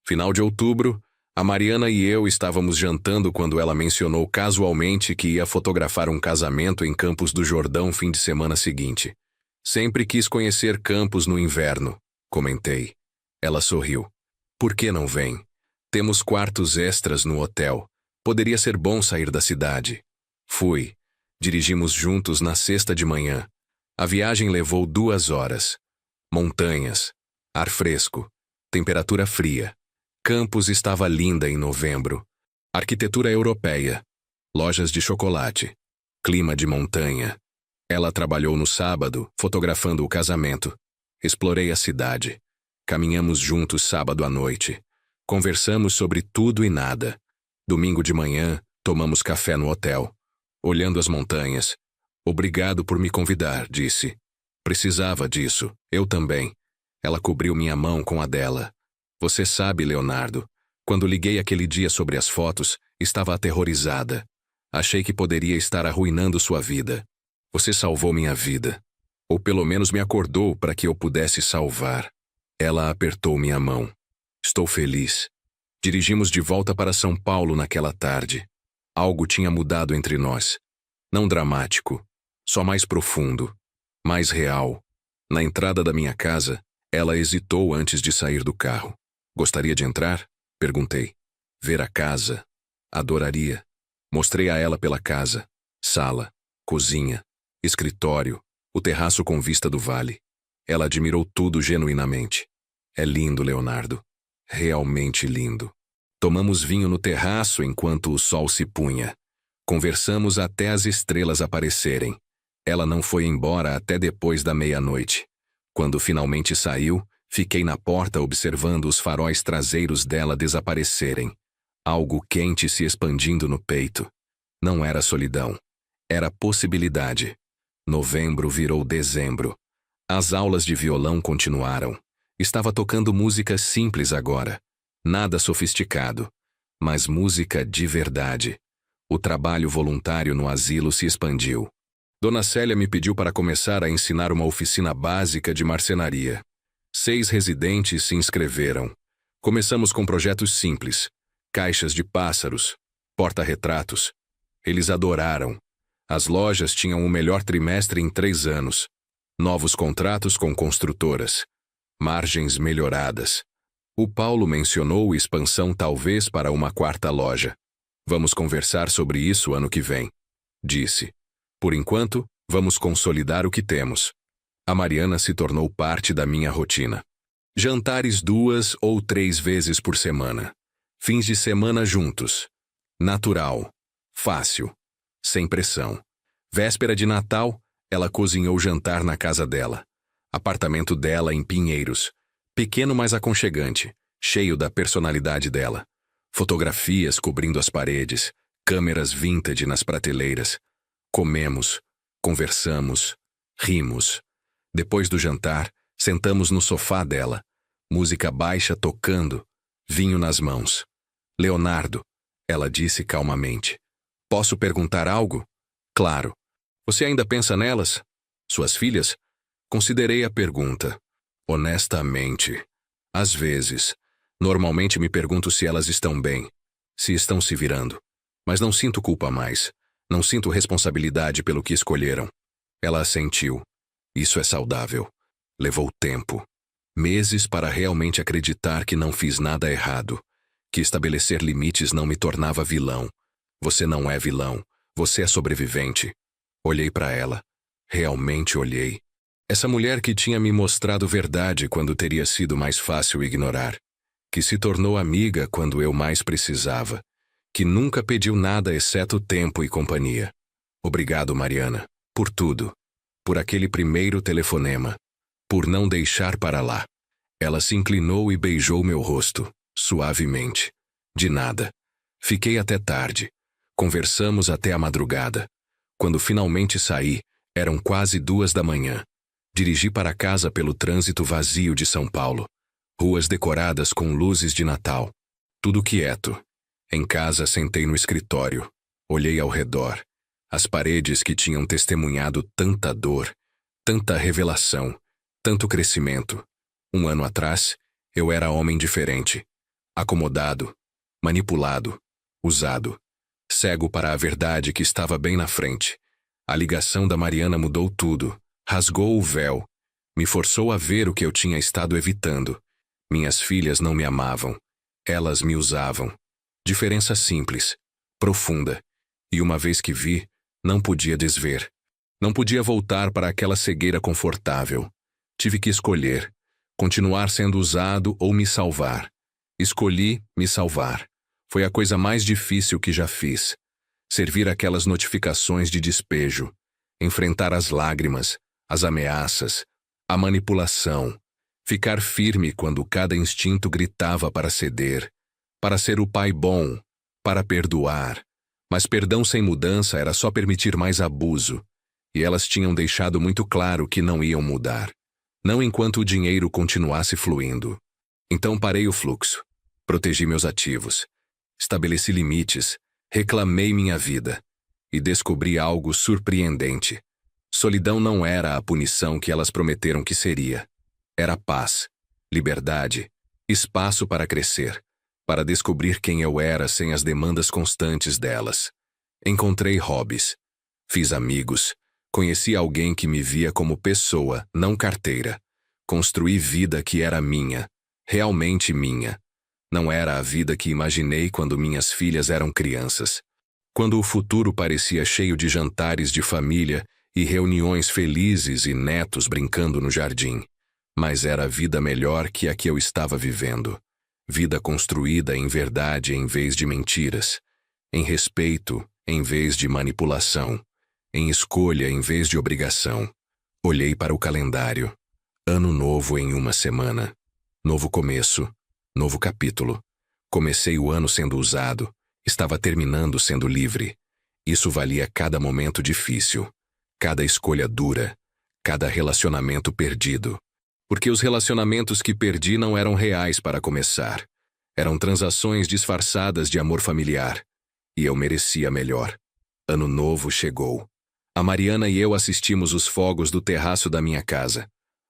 Final de outubro, a Mariana e eu estávamos jantando quando ela mencionou casualmente que ia fotografar um casamento em Campos do Jordão fim de semana seguinte. Sempre quis conhecer Campos no inverno, comentei. Ela sorriu. Por que não vem? Temos quartos extras no hotel. Poderia ser bom sair da cidade. Fui. Dirigimos juntos na sexta de manhã. A viagem levou 2 horas. Montanhas. Ar fresco. Temperatura fria. Campos estava linda em novembro. Arquitetura europeia. Lojas de chocolate. Clima de montanha. Ela trabalhou no sábado, fotografando o casamento. Explorei a cidade. Caminhamos juntos sábado à noite. Conversamos sobre tudo e nada. Domingo de manhã, tomamos café no hotel. Olhando as montanhas. Obrigado por me convidar, disse. Precisava disso, eu também. Ela cobriu minha mão com a dela. Você sabe, Leonardo, quando liguei aquele dia sobre as fotos, estava aterrorizada. Achei que poderia estar arruinando sua vida. Você salvou minha vida. Ou pelo menos me acordou para que eu pudesse salvar. Ela apertou minha mão. Estou feliz. Dirigimos de volta para São Paulo naquela tarde. Algo tinha mudado entre nós. Não dramático, só mais profundo, mais real. Na entrada da minha casa, ela hesitou antes de sair do carro. Gostaria de entrar? Perguntei. Ver a casa. Adoraria. Mostrei a ela pela casa. Sala, cozinha, escritório, o terraço com vista do vale. Ela admirou tudo genuinamente. É lindo, Leonardo. Realmente lindo. Tomamos vinho no terraço enquanto o sol se punha. Conversamos até as estrelas aparecerem. Ela não foi embora até depois da meia-noite. Quando finalmente saiu, fiquei na porta observando os faróis traseiros dela desaparecerem. Algo quente se expandindo no peito. Não era solidão. Era possibilidade. Novembro virou dezembro. As aulas de violão continuaram. Estava tocando música simples agora. Nada sofisticado. Mas música de verdade. O trabalho voluntário no asilo se expandiu. Dona Célia me pediu para começar a ensinar uma oficina básica de marcenaria. 6 residentes se inscreveram. Começamos com projetos simples. Caixas de pássaros, porta-retratos. Eles adoraram. As lojas tinham o melhor trimestre em 3 anos. Novos contratos com construtoras. Margens melhoradas. O Paulo mencionou expansão talvez para uma 4ª loja. Vamos conversar sobre isso ano que vem. Disse. Por enquanto, vamos consolidar o que temos. A Mariana se tornou parte da minha rotina. Jantares 2 ou 3 vezes por semana. Fins de semana juntos. Natural. Fácil. Sem pressão. Véspera de Natal, ela cozinhou jantar na casa dela. Apartamento dela em Pinheiros. Pequeno, mas aconchegante. Cheio da personalidade dela. Fotografias cobrindo as paredes. Câmeras vintage nas prateleiras. Comemos. Conversamos. Rimos. Depois do jantar, sentamos no sofá dela. Música baixa tocando. Vinho nas mãos. Leonardo, ela disse calmamente. Posso perguntar algo? Claro. Você ainda pensa nelas? Suas filhas? Considerei a pergunta. Honestamente. Às vezes. Normalmente me pergunto se elas estão bem. Se estão se virando. Mas não sinto culpa mais. Não sinto responsabilidade pelo que escolheram. Ela assentiu. Isso é saudável. Levou tempo. Meses para realmente acreditar que não fiz nada errado. Que estabelecer limites não me tornava vilão. Você não é vilão. Você é sobrevivente. Olhei para ela. Realmente olhei. Essa mulher que tinha me mostrado verdade quando teria sido mais fácil ignorar. Que se tornou amiga quando eu mais precisava. Que nunca pediu nada exceto tempo e companhia. Obrigado, Mariana. Por tudo. Por aquele primeiro telefonema. Por não deixar para lá. Ela se inclinou e beijou meu rosto, suavemente. De nada. Fiquei até tarde. Conversamos até a madrugada. Quando finalmente saí, eram quase 2 da manhã. Dirigi para casa pelo trânsito vazio de São Paulo. Ruas decoradas com luzes de Natal. Tudo quieto. Em casa sentei no escritório. Olhei ao redor. As paredes que tinham testemunhado tanta dor, tanta revelação, tanto crescimento. 1 ano atrás, eu era homem diferente. Acomodado, manipulado, usado. Cego para a verdade que estava bem na frente. A ligação da Mariana mudou tudo. Rasgou o véu. Me forçou a ver o que eu tinha estado evitando. Minhas filhas não me amavam. Elas me usavam. Diferença simples, profunda. E uma vez que vi, não podia desver. Não podia voltar para aquela cegueira confortável. Tive que escolher. Continuar sendo usado ou me salvar. Escolhi me salvar. Foi a coisa mais difícil que já fiz. Servir aquelas notificações de despejo. Enfrentar as lágrimas, as ameaças, A manipulação. Ficar firme quando cada instinto gritava para ceder, para ser o pai bom, para perdoar. Mas perdão sem mudança era só permitir mais abuso. E elas tinham deixado muito claro que não iam mudar. Não enquanto o dinheiro continuasse fluindo. Então parei o fluxo. Protegi meus ativos. Estabeleci limites. Reclamei minha vida. E descobri algo surpreendente. Solidão não era a punição que elas prometeram que seria. Era paz, liberdade, espaço para crescer, para descobrir quem eu era sem as demandas constantes delas. Encontrei hobbies. Fiz amigos. Conheci alguém que me via como pessoa, não carteira. Construí vida que era minha, realmente minha. Não era a vida que imaginei quando minhas filhas eram crianças. Quando o futuro parecia cheio de jantares de família e reuniões felizes e netos brincando no jardim. Mas era vida melhor que a que eu estava vivendo. Vida construída em verdade em vez de mentiras. Em respeito em vez de manipulação. Em escolha em vez de obrigação. Olhei para o calendário. Ano novo em uma semana. Novo começo. Novo capítulo. Comecei o ano sendo usado. Estava terminando sendo livre. Isso valia cada momento difícil. Cada escolha dura. Cada relacionamento perdido. Porque os relacionamentos que perdi não eram reais para começar. Eram transações disfarçadas de amor familiar. E eu merecia melhor. Ano novo chegou. A Mariana e eu assistimos os fogos do terraço da minha casa.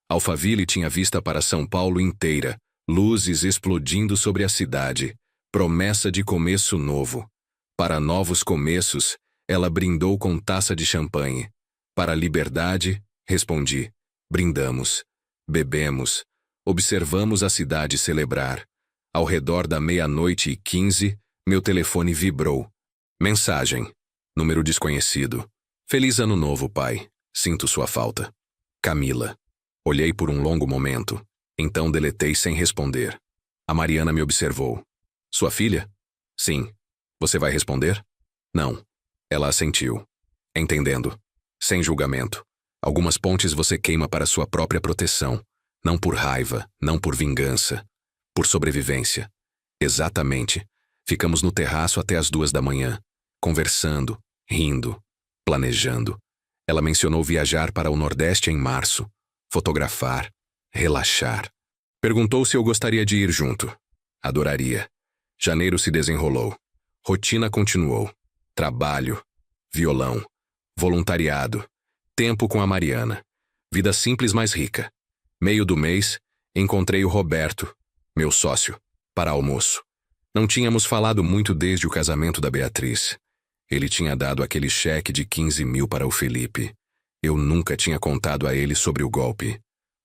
Alphaville tinha vista para São Paulo inteira, luzes explodindo sobre a cidade, promessa de começo novo. Para novos começos, ela brindou com taça de champanhe. Para a liberdade, respondi, brindamos. Bebemos. Observamos a cidade celebrar. Ao redor da 00:15, meu telefone vibrou. Mensagem. Número desconhecido. Feliz ano novo, pai. Sinto sua falta. Camila. Olhei por um longo momento. Então deletei sem responder. A Mariana me observou. Sua filha? Sim. Você vai responder? Não. Ela assentiu. Entendendo. Sem julgamento. Algumas pontes você queima para sua própria proteção. Não por raiva, não por vingança. Por sobrevivência. Exatamente. Ficamos no terraço até as 2 da manhã. Conversando, rindo, planejando. Ela mencionou viajar para o Nordeste em março. Fotografar. Relaxar. Perguntou se eu gostaria de ir junto. Adoraria. Janeiro se desenrolou. Rotina continuou. Trabalho. Violão. Voluntariado. Tempo com a Mariana. Vida simples, mais rica. Meio do mês, encontrei o Roberto, meu sócio, para almoço. Não tínhamos falado muito desde o casamento da Beatriz. Ele tinha dado aquele cheque de 15 mil para o Felipe. Eu nunca tinha contado a ele sobre o golpe.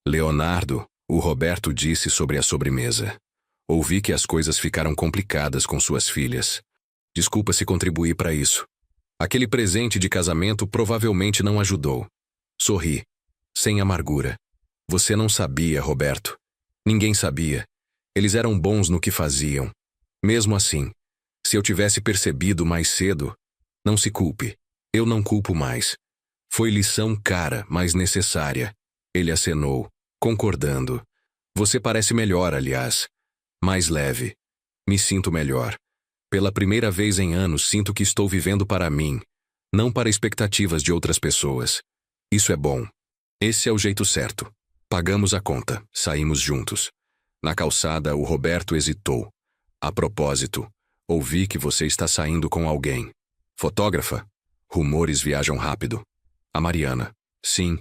Leonardo, o Roberto disse sobre a sobremesa. Ouvi que as coisas ficaram complicadas com suas filhas. Desculpa se contribuí para isso. Aquele presente de casamento provavelmente não ajudou. Sorri, sem amargura. Você não sabia, Roberto. Ninguém sabia. Eles eram bons no que faziam. Mesmo assim, se eu tivesse percebido mais cedo, não se culpe. Eu não culpo mais. Foi lição cara, mas necessária. Ele acenou, concordando. Você parece melhor, aliás. Mais leve. Me sinto melhor. Pela primeira vez em anos sinto que estou vivendo para mim, não para expectativas de outras pessoas. Isso é bom. Esse é o jeito certo. Pagamos a conta, saímos juntos. Na calçada, o Roberto hesitou. A propósito, ouvi que você está saindo com alguém. Fotógrafa? Rumores viajam rápido. A Mariana. Sim,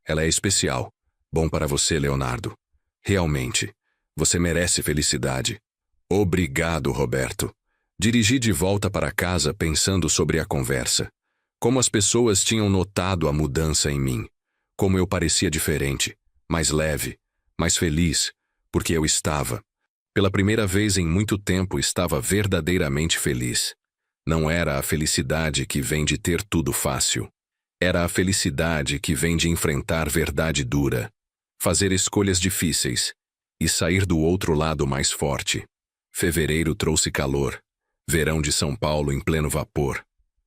ela é especial. Bom para você, Leonardo. Realmente, você merece felicidade. Obrigado, Roberto. Dirigi de volta para casa pensando sobre a conversa. Como as pessoas tinham notado a mudança em mim. Como eu parecia diferente, mais leve, mais feliz, porque eu estava. Pela primeira vez em muito tempo estava verdadeiramente feliz. Não era a felicidade que vem de ter tudo fácil. Era a felicidade que vem de enfrentar verdade dura, fazer escolhas difíceis e sair do outro lado mais forte. Fevereiro trouxe calor. Verão de São Paulo em pleno vapor.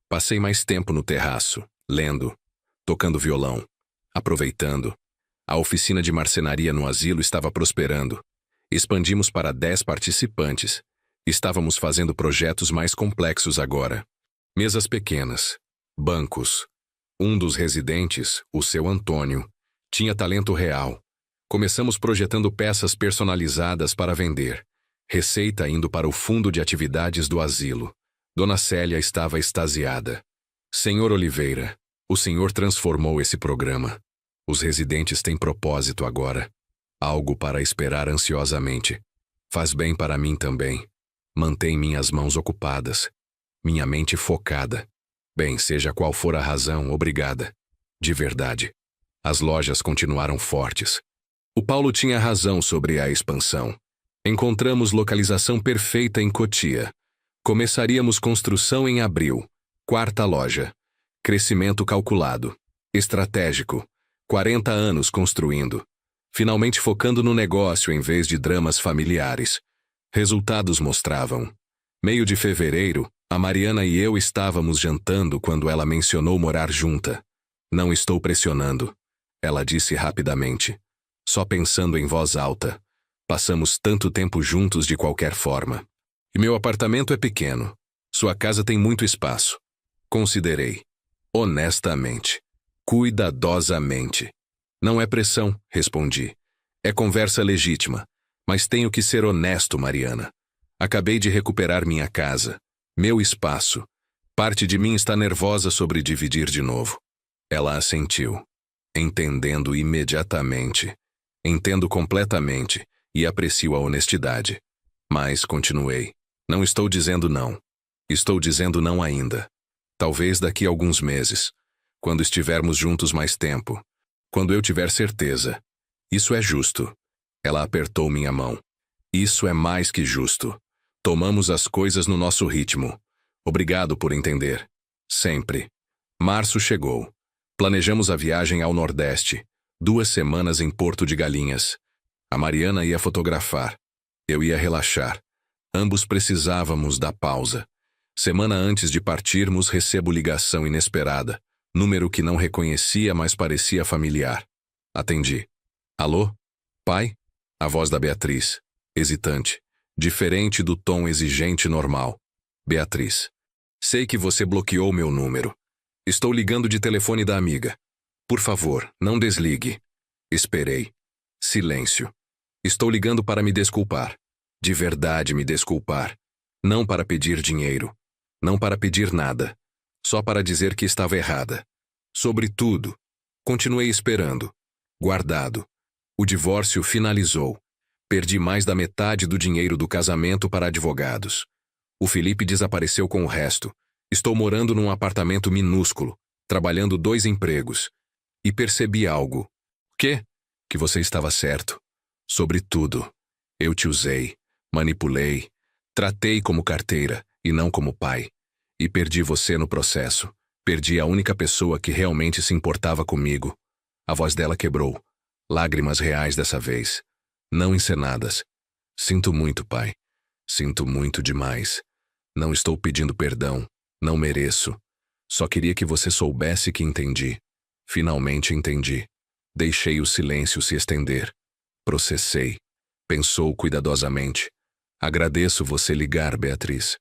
Passei mais tempo no terraço, lendo, tocando violão, aproveitando. A oficina de marcenaria no asilo estava prosperando. Expandimos para 10 participantes. Estávamos fazendo projetos mais complexos agora. Mesas pequenas. Bancos. Um dos residentes, o seu Antônio, tinha talento real. Começamos projetando peças personalizadas para vender. Receita indo para o fundo de atividades do asilo. Dona Célia estava extasiada. Senhor Oliveira, o senhor transformou esse programa. Os residentes têm propósito agora. Algo para esperar ansiosamente. Faz bem para mim também. Mantém minhas mãos ocupadas. Minha mente focada. Bem, seja qual for a razão, obrigada. De verdade. As lojas continuaram fortes. O Paulo tinha razão sobre a expansão. Encontramos localização perfeita em Cotia. Começaríamos construção em abril. 4ª loja. Crescimento calculado. Estratégico. 40 anos construindo. Finalmente focando no negócio em vez de dramas familiares. Resultados mostravam. Meio de fevereiro, a Mariana e eu estávamos jantando quando ela mencionou morar junta. Não estou pressionando. Ela disse rapidamente. Só pensando em voz alta. Passamos tanto tempo juntos de qualquer forma. E meu apartamento é pequeno. Sua casa tem muito espaço. Considerei. Honestamente. Cuidadosamente. Não é pressão, respondi. É conversa legítima. Mas tenho que ser honesto, Mariana. Acabei de recuperar minha casa. Meu espaço. Parte de mim está nervosa sobre dividir de novo. Ela assentiu. Entendendo imediatamente. Entendo completamente e aprecio a honestidade. Mas continuei. Não estou dizendo não. Estou dizendo não ainda. Talvez daqui a alguns meses. Quando estivermos juntos mais tempo. Quando eu tiver certeza. Isso é justo. Ela apertou minha mão. Isso é mais que justo. Tomamos as coisas no nosso ritmo. Obrigado por entender. Sempre. Março chegou. Planejamos a viagem ao Nordeste. 2 semanas em Porto de Galinhas. A Mariana ia fotografar. Eu ia relaxar. Ambos precisávamos da pausa. Semana antes de partirmos, recebo ligação inesperada. Número que não reconhecia, mas parecia familiar. Atendi. Alô? Pai? A voz da Beatriz. Hesitante. Diferente do tom exigente normal. Beatriz. Sei que você bloqueou meu número. Estou ligando de telefone da amiga. Por favor, não desligue. Esperei. Silêncio. Estou ligando para me desculpar. De verdade me desculpar. Não para pedir dinheiro. Não para pedir nada. Só para dizer que estava errada. Sobre tudo. Continuei esperando. Guardado. O divórcio finalizou. Perdi mais da metade do dinheiro do casamento para advogados. O Felipe desapareceu com o resto. Estou morando num apartamento minúsculo, trabalhando 2 empregos. E percebi algo. O quê? Que você estava certo. Sobre tudo. Eu te usei, manipulei, tratei como carteira e não como pai. E perdi você no processo. Perdi a única pessoa que realmente se importava comigo. A voz dela quebrou. Lágrimas reais dessa vez. Não encenadas. Sinto muito, pai. Sinto muito demais. Não estou pedindo perdão. Não mereço. Só queria que você soubesse que entendi. Finalmente entendi. Deixei o silêncio se estender. Processei. Pensou cuidadosamente. Agradeço você ligar, Beatriz.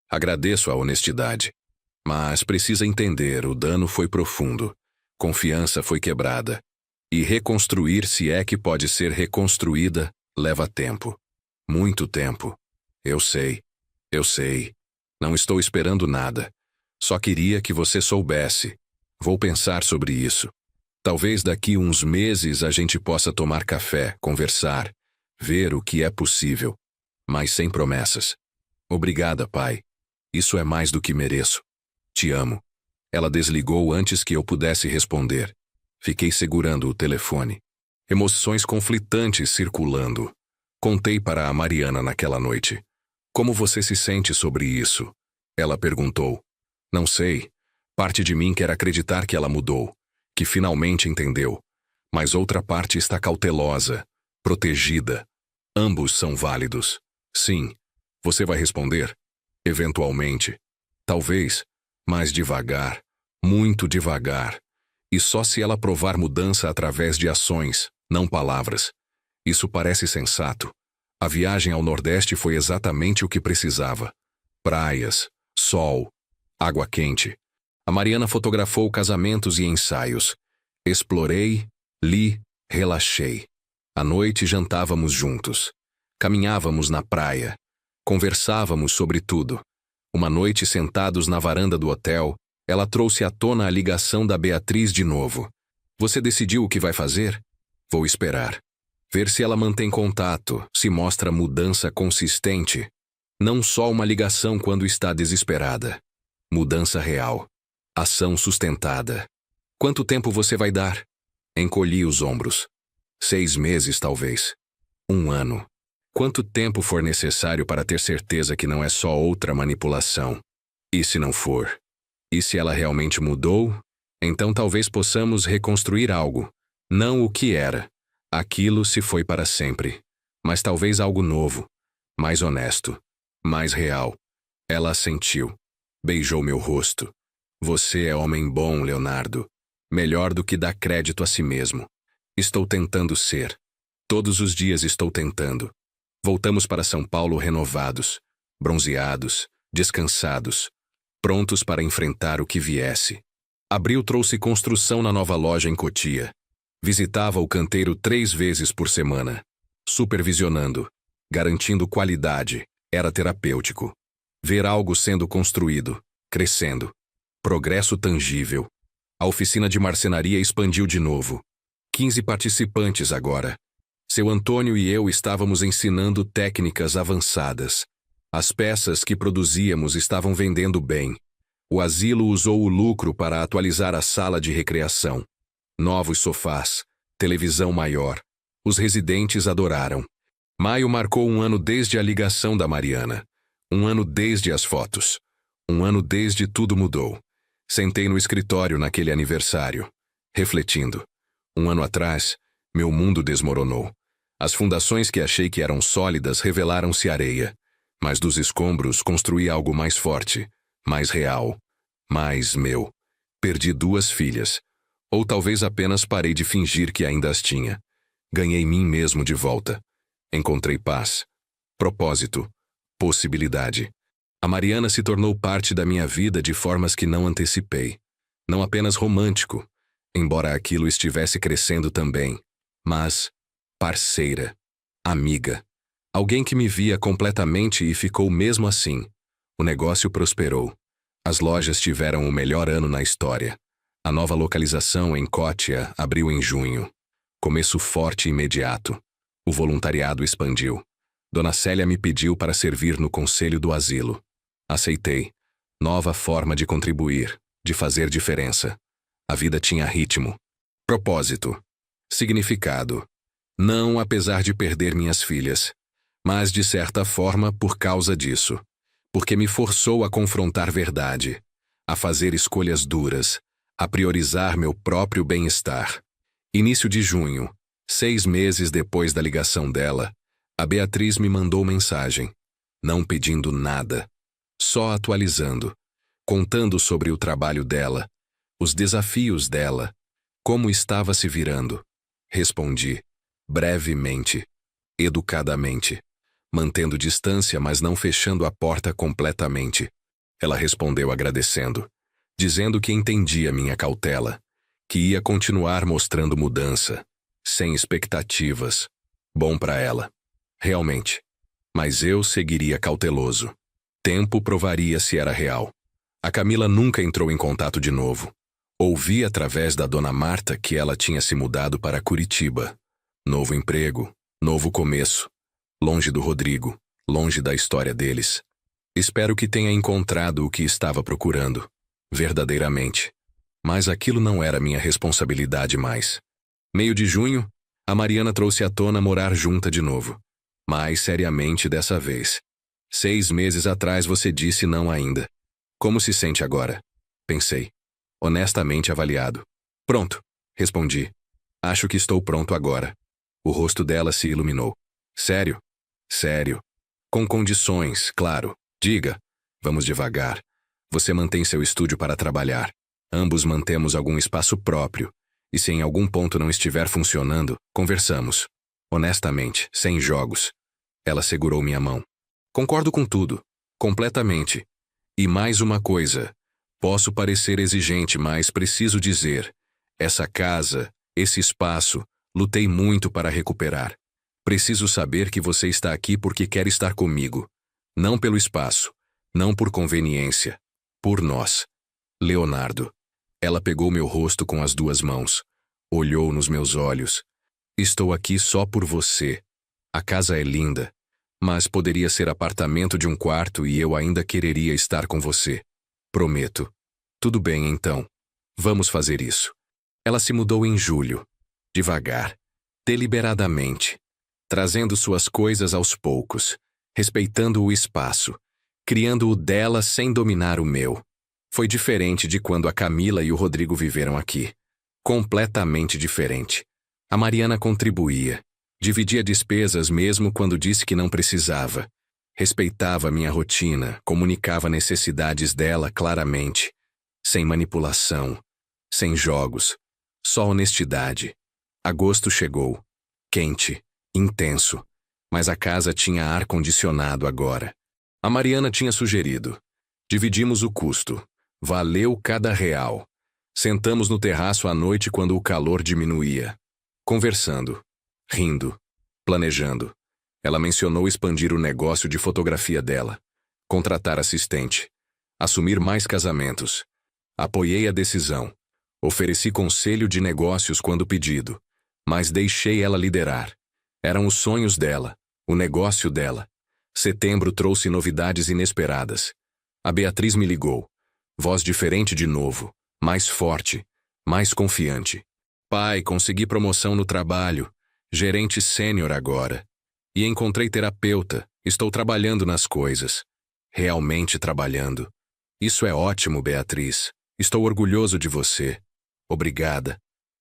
Agradeço a honestidade. Mas precisa entender, o dano foi profundo. Confiança foi quebrada. E reconstruir, se é que pode ser reconstruída, leva tempo. Muito tempo. Eu sei. Eu sei. Não estou esperando nada. Só queria que você soubesse. Vou pensar sobre isso. Talvez daqui uns meses a gente possa tomar café, conversar, ver o que é possível. Mas sem promessas. Obrigada, pai. Isso é mais do que mereço. Te amo. Ela desligou antes que eu pudesse responder. Fiquei segurando o telefone. Emoções conflitantes circulando. Contei para a Mariana naquela noite. Como você se sente sobre isso? Ela perguntou. Não sei. Parte de mim quer acreditar que ela mudou, que finalmente entendeu. Mas outra parte está cautelosa, protegida. Ambos são válidos. Sim. Você vai responder? Eventualmente. Talvez, mas devagar. Muito devagar. E só se ela provar mudança através de ações, Não palavras. Isso parece sensato. A viagem ao Nordeste foi exatamente o que precisava. Praias, sol, água quente. A Mariana fotografou casamentos e ensaios. Explorei, li, relaxei. À noite jantávamos juntos. Caminhávamos na praia. Conversávamos sobre tudo. Uma noite, sentados na varanda do hotel, ela trouxe à tona a ligação da Beatriz de novo. Você decidiu o que vai fazer? Vou esperar. Ver se ela mantém contato, se mostra mudança consistente. Não só uma ligação quando está desesperada. Mudança real. Ação sustentada. Quanto tempo você vai dar? Encolhi os ombros. 6 meses, talvez. 1 ano. Quanto tempo for necessário para ter certeza que não é só outra manipulação? E se não for? E se ela realmente mudou? Então talvez possamos reconstruir algo. Não o que era. Aquilo se foi para sempre. Mas talvez algo novo. Mais honesto. Mais real. Ela assentiu. Beijou meu rosto. Você é homem bom, Leonardo. Melhor do que dá crédito a si mesmo. Estou tentando ser. Todos os dias estou tentando. Voltamos para São Paulo renovados, bronzeados, descansados, prontos para enfrentar o que viesse. Abril trouxe construção na nova loja em Cotia. Visitava o canteiro 3 vezes por semana, supervisionando, garantindo qualidade, era terapêutico. Ver algo sendo construído, crescendo. Progresso tangível. A oficina de marcenaria expandiu de novo. 15 participantes agora. Seu Antônio e eu estávamos ensinando técnicas avançadas. As peças que produzíamos estavam vendendo bem. O asilo usou o lucro para atualizar a sala de recreação. Novos sofás, televisão maior. Os residentes adoraram. Maio marcou 1 ano desde a ligação da Mariana. 1 ano desde as fotos. 1 ano desde tudo mudou. Sentei no escritório naquele aniversário, refletindo. 1 ano atrás, meu mundo desmoronou. As fundações que achei que eram sólidas revelaram-se areia. Mas dos escombros construí algo mais forte, mais real, mais meu. Perdi 2 filhas. Ou talvez apenas parei de fingir que ainda as tinha. Ganhei mim mesmo de volta. Encontrei paz, propósito, possibilidade. A Mariana se tornou parte da minha vida de formas que não antecipei. Não apenas romântico, embora aquilo estivesse crescendo também, mas parceira, amiga. Alguém que me via completamente e ficou mesmo assim. O negócio prosperou. As lojas tiveram o melhor ano na história. A nova localização em Cotia abriu em junho. Começo forte e imediato. O voluntariado expandiu. Dona Célia me pediu para servir no conselho do asilo. Aceitei. Nova forma de contribuir, de fazer diferença. A vida tinha ritmo, propósito, significado. Não apesar de perder minhas filhas, mas de certa forma por causa disso. Porque me forçou a confrontar verdade, a fazer escolhas duras, a priorizar meu próprio bem-estar. Início de junho, 6 meses depois da ligação dela, a Beatriz me mandou mensagem, não pedindo nada, só atualizando, contando sobre o trabalho dela, os desafios dela, como estava se virando. Respondi, brevemente, educadamente, mantendo distância, mas não fechando a porta completamente. Ela respondeu agradecendo, dizendo que entendia minha cautela, que ia continuar mostrando mudança, sem expectativas. Bom para ela. Realmente. Mas eu seguiria cauteloso. Tempo provaria se era real. A Camila nunca entrou em contato de novo. Ouvi através da dona Marta que ela tinha se mudado para Curitiba. Novo emprego, novo começo. Longe do Rodrigo, longe da história deles. Espero que tenha encontrado o que estava procurando. Verdadeiramente. Mas aquilo não era minha responsabilidade mais. Meio de junho, a Mariana trouxe à tona morar junta de novo. Mais seriamente dessa vez. 6 meses atrás você disse não ainda. Como se sente agora? Pensei. Honestamente avaliado. Pronto, respondi. Acho que estou pronto agora. O rosto dela se iluminou. Sério? Sério. Com condições, claro. Diga. Vamos devagar. Você mantém seu estúdio para trabalhar. Ambos mantemos algum espaço próprio. E se em algum ponto não estiver funcionando, conversamos. Honestamente, sem jogos. Ela segurou minha mão. Concordo com tudo. Completamente. E mais uma coisa. Posso parecer exigente, mas preciso dizer. Essa casa, esse espaço, lutei muito para recuperar. Preciso saber que você está aqui porque quer estar comigo. Não pelo espaço. Não por conveniência. Por nós. Leonardo. Ela pegou meu rosto com as duas mãos. Olhou nos meus olhos. Estou aqui só por você. A casa é linda. Mas poderia ser apartamento de um quarto e eu ainda quereria estar com você. Prometo. Tudo bem, então. Vamos fazer isso. Ela se mudou em julho. Devagar. Deliberadamente. Trazendo suas coisas aos poucos. Respeitando o espaço. Criando o dela sem dominar o meu. Foi diferente de quando a Camila e o Rodrigo viveram aqui. Completamente diferente. A Mariana contribuía. Dividia despesas mesmo quando disse que não precisava. Respeitava minha rotina, comunicava necessidades dela claramente. Sem manipulação. Sem jogos. Só honestidade. Agosto chegou. Quente. Intenso. Mas a casa tinha ar-condicionado agora. A Mariana tinha sugerido. Dividimos o custo. Valeu cada real. Sentamos no terraço à noite quando o calor diminuía. Conversando. Rindo. Planejando. Ela mencionou expandir o negócio de fotografia dela. Contratar assistente. Assumir mais casamentos. Apoiei a decisão. Ofereci conselho de negócios quando pedido. Mas deixei ela liderar. Eram os sonhos dela. O negócio dela. Setembro trouxe novidades inesperadas. A Beatriz me ligou. Voz diferente de novo. Mais forte. Mais confiante. Pai, consegui promoção no trabalho. Gerente sênior agora. E encontrei terapeuta. Estou trabalhando nas coisas. Realmente trabalhando. Isso é ótimo, Beatriz. Estou orgulhoso de você. Obrigada.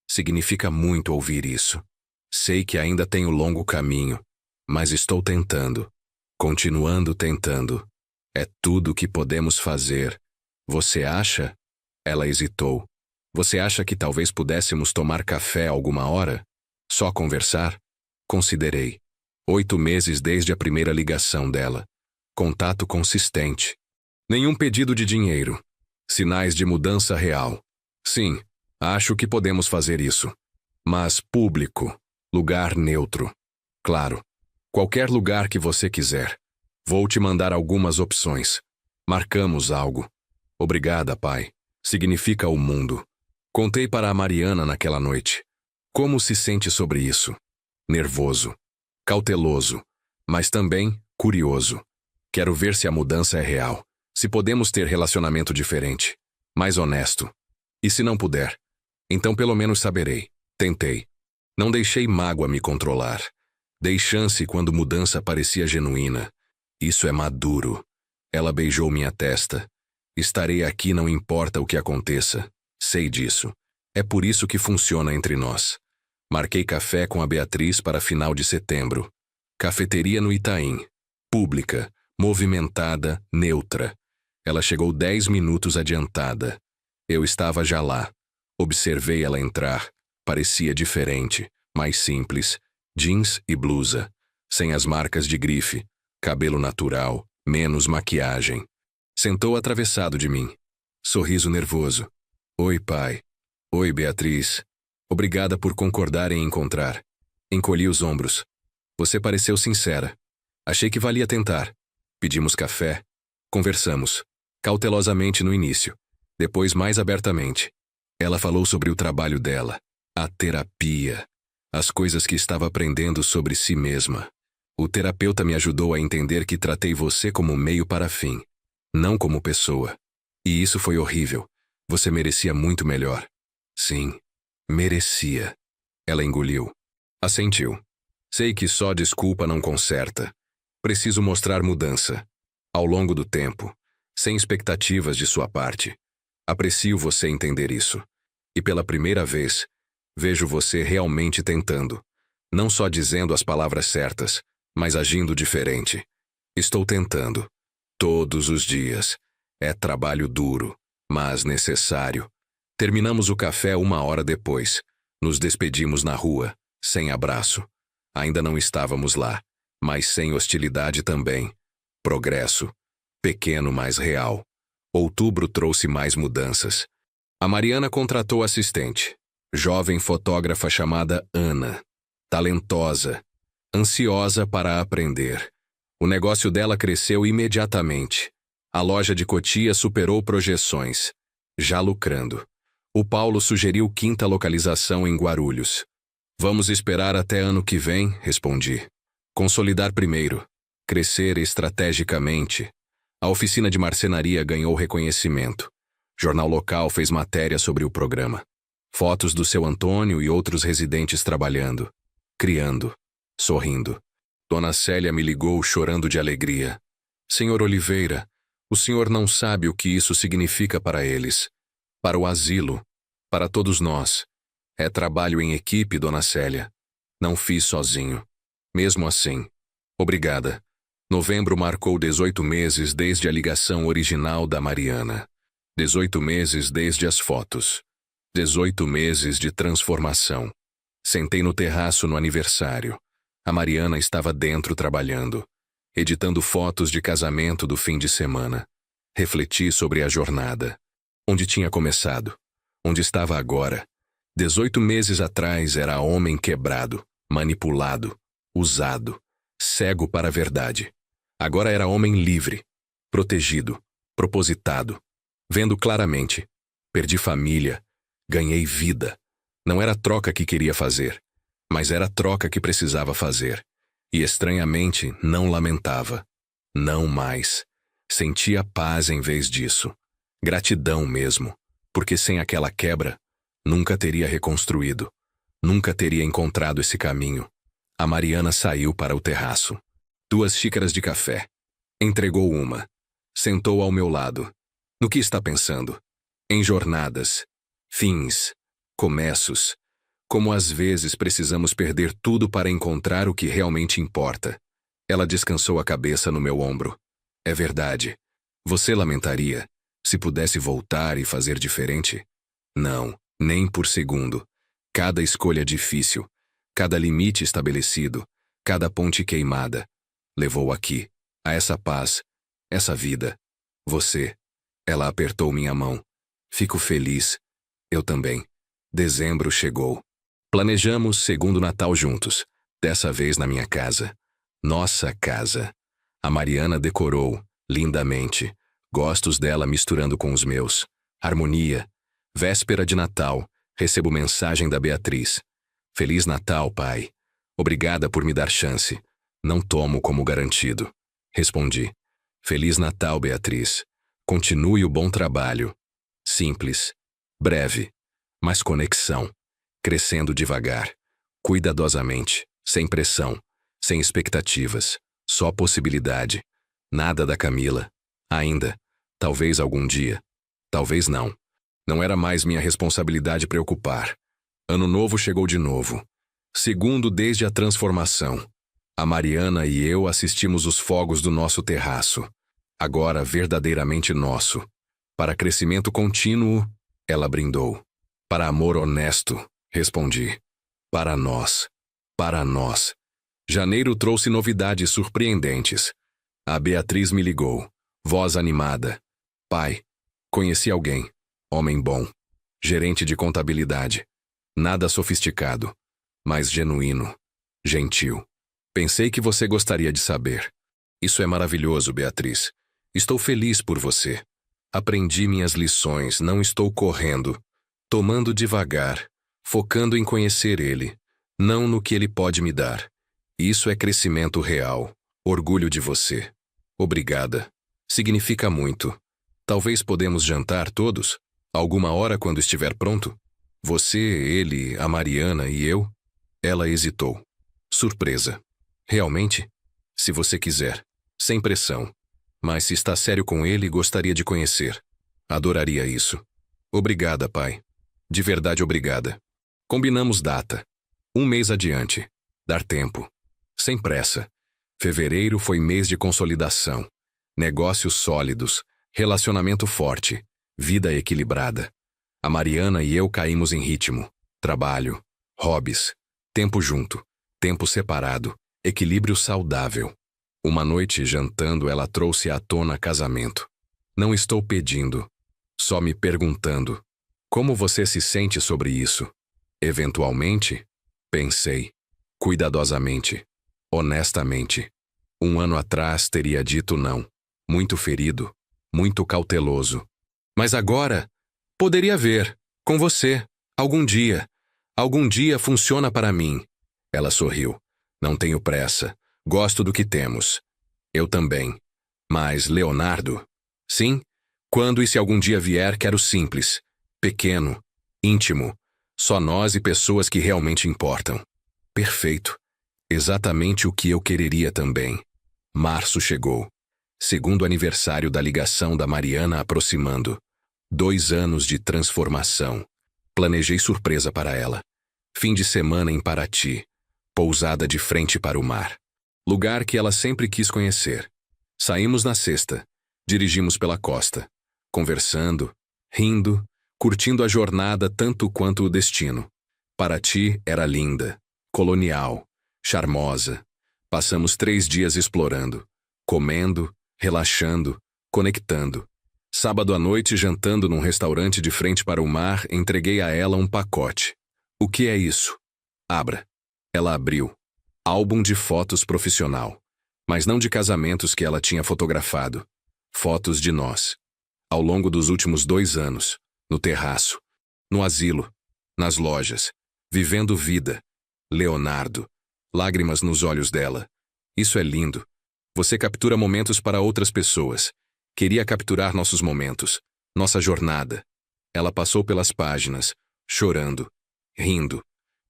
Significa muito ouvir isso. Sei que ainda tenho longo caminho, mas estou tentando. Continuando tentando. É tudo o que podemos fazer. Você acha? Ela hesitou. Você acha que talvez pudéssemos tomar café alguma hora? Só conversar? Considerei. 8 meses desde a primeira ligação dela. Contato consistente. Nenhum pedido de dinheiro. Sinais de mudança real. Sim, acho que podemos fazer isso. Mas público. Lugar neutro. Claro. Qualquer lugar que você quiser. Vou te mandar algumas opções. Marcamos algo. Obrigada, pai. Significa o mundo. Contei para a Mariana naquela noite. Como se sente sobre isso? Nervoso. Cauteloso. Mas também curioso. Quero ver se a mudança é real. Se podemos ter relacionamento diferente. Mais honesto. E se não puder? Então pelo menos saberei. Tentei. Não deixei mágoa me controlar. Dei chance quando mudança parecia genuína. Isso é maduro. Ela beijou minha testa. Estarei aqui não importa o que aconteça. Sei disso. É por isso que funciona entre nós. Marquei café com a Beatriz para final de setembro. Cafeteria no Itaim. Pública, movimentada, neutra. Ela chegou 10 minutos adiantada. Eu estava já lá. Observei ela entrar. Parecia diferente, mais simples. Jeans e blusa. Sem as marcas de grife. Cabelo natural, menos maquiagem. Sentou atravessado de mim. Sorriso nervoso. Oi, pai. Oi, Beatriz. Obrigada por concordar em encontrar. Encolhi os ombros. Você pareceu sincera. Achei que valia tentar. Pedimos café. Conversamos. Cautelosamente no início. Depois mais abertamente. Ela falou sobre o trabalho dela. A terapia. As coisas que estava aprendendo sobre si mesma. O terapeuta me ajudou a entender que tratei você como meio para fim. Não como pessoa. E isso foi horrível. Você merecia muito melhor. Sim. Merecia. Ela engoliu. Assentiu. Sei que só desculpa não conserta. Preciso mostrar mudança. Ao longo do tempo. Sem expectativas de sua parte. Aprecio você entender isso. E pela primeira vez, vejo você realmente tentando. Não só dizendo as palavras certas, mas agindo diferente. Estou tentando. Todos os dias. É trabalho duro, mas necessário. Terminamos o café 1 hora depois. Nos despedimos na rua, sem abraço. Ainda não estávamos lá, mas sem hostilidade também. Progresso. Pequeno, mas real. Outubro trouxe mais mudanças. A Mariana contratou assistente. Jovem fotógrafa chamada Ana. Talentosa. Ansiosa para aprender. O negócio dela cresceu imediatamente. A loja de Cotia superou projeções. Já lucrando. O Paulo sugeriu quinta localização em Guarulhos. Vamos esperar até ano que vem, respondi. Consolidar primeiro. Crescer estrategicamente. A oficina de marcenaria ganhou reconhecimento. Jornal local fez matéria sobre o programa. Fotos do seu Antônio e outros residentes trabalhando. Criando. Sorrindo. Dona Célia me ligou chorando de alegria. Senhor Oliveira, o senhor não sabe o que isso significa para eles. Para o asilo. Para todos nós. É trabalho em equipe, Dona Célia. Não fiz sozinho. Mesmo assim. Obrigada. Novembro marcou 18 meses desde a ligação original da Mariana. 18 meses desde as fotos. 18 meses de transformação. Sentei no terraço no aniversário. A Mariana estava dentro trabalhando, editando fotos de casamento do fim de semana. Refleti sobre a jornada. Onde tinha começado. Onde estava agora. 18 meses atrás era homem quebrado, manipulado, usado, cego para a verdade. Agora era homem livre, protegido, propositado, vendo claramente. Perdi família, ganhei vida. Não era a troca que queria fazer, mas era a troca que precisava fazer. E estranhamente não lamentava. Não mais. Sentia paz em vez disso. Gratidão mesmo, porque sem aquela quebra, nunca teria reconstruído. Nunca teria encontrado esse caminho. A Mariana saiu para o terraço. 2 xícaras de café. Entregou uma. Sentou ao meu lado. No que está pensando? Em jornadas, fins, começos. Como às vezes precisamos perder tudo para encontrar o que realmente importa. Ela descansou a cabeça no meu ombro. É verdade. Você lamentaria se pudesse voltar e fazer diferente? Não, nem por segundo. Cada escolha difícil, cada limite estabelecido, cada ponte queimada, levou aqui, a essa paz, essa vida. Você. Ela apertou minha mão. Fico feliz. Eu também. Dezembro chegou. Planejamos segundo Natal juntos, dessa vez na minha casa. Nossa casa. A Mariana decorou, lindamente, gostos dela misturando com os meus. Harmonia. Véspera de Natal, recebo mensagem da Beatriz. Feliz Natal, pai. Obrigada por me dar chance. Não tomo como garantido. Respondi. Feliz Natal, Beatriz. Continue o bom trabalho. Simples. Breve. Mas conexão. Crescendo devagar. Cuidadosamente. Sem pressão. Sem expectativas. Só possibilidade. Nada da Camila. Ainda. Talvez algum dia. Talvez não. Não era mais minha responsabilidade preocupar. Ano novo chegou de novo. Segundo desde a transformação. A Mariana e eu assistimos os fogos do nosso terraço. Agora verdadeiramente nosso. Para crescimento contínuo, ela brindou. Para amor honesto, respondi. Para nós. Para nós. Janeiro trouxe novidades surpreendentes. A Beatriz me ligou. Voz animada. Pai, conheci alguém. Homem bom. Gerente de contabilidade. Nada sofisticado, mas genuíno. Gentil. Pensei que você gostaria de saber. Isso é maravilhoso, Beatriz. Estou feliz por você. Aprendi minhas lições, não estou correndo. Tomando devagar, focando em conhecer ele, não no que ele pode me dar. Isso é crescimento real. Orgulho de você. Obrigada. Significa muito. Talvez podemos jantar todos? Alguma hora quando estiver pronto? Você, ele, a Mariana e eu? Ela hesitou. Surpresa. Realmente? Se você quiser. Sem pressão. Mas se está sério com ele, gostaria de conhecer. Adoraria isso. Obrigada, pai. De verdade, obrigada. Combinamos data. 1 mês adiante. Dar tempo. Sem pressa. Fevereiro foi mês de consolidação. Negócios sólidos. Relacionamento forte. Vida equilibrada. A Mariana e eu caímos em ritmo. Trabalho. Hobbies. Tempo junto. Tempo separado. Equilíbrio saudável. Uma noite, jantando, ela trouxe à tona casamento. Não estou pedindo. Só me perguntando. Como você se sente sobre isso? Eventualmente? Pensei. Cuidadosamente. Honestamente. 1 ano atrás teria dito não. Muito ferido. Muito cauteloso. Mas agora, poderia ver. Com você. Algum dia. Algum dia funciona para mim. Ela sorriu. Não tenho pressa. Gosto do que temos. Eu também. Mas, Leonardo? Sim? Quando e se algum dia vier, quero simples. Pequeno. Íntimo. Só nós e pessoas que realmente importam. Perfeito. Exatamente o que eu quereria também. Março chegou. Segundo aniversário da ligação da Mariana aproximando. 2 anos de transformação. Planejei surpresa para ela. Fim de semana em Paraty. Pousada de frente para o mar. Lugar que ela sempre quis conhecer. Saímos na sexta. Dirigimos pela costa. Conversando, rindo, curtindo a jornada tanto quanto o destino. Paraty era linda, colonial, charmosa. Passamos 3 dias explorando, comendo, relaxando, conectando. Sábado à noite, jantando num restaurante de frente para o mar, entreguei a ela um pacote. O que é isso? Abra. Ela abriu. Álbum de fotos profissional. Mas não de casamentos que ela tinha fotografado. Fotos de nós. Ao longo dos últimos 2 anos. No terraço. No asilo. Nas lojas. Vivendo vida. Leonardo. Lágrimas nos olhos dela. Isso é lindo. Você captura momentos para outras pessoas. Queria capturar nossos momentos. Nossa jornada. Ela passou pelas páginas. Chorando. Rindo.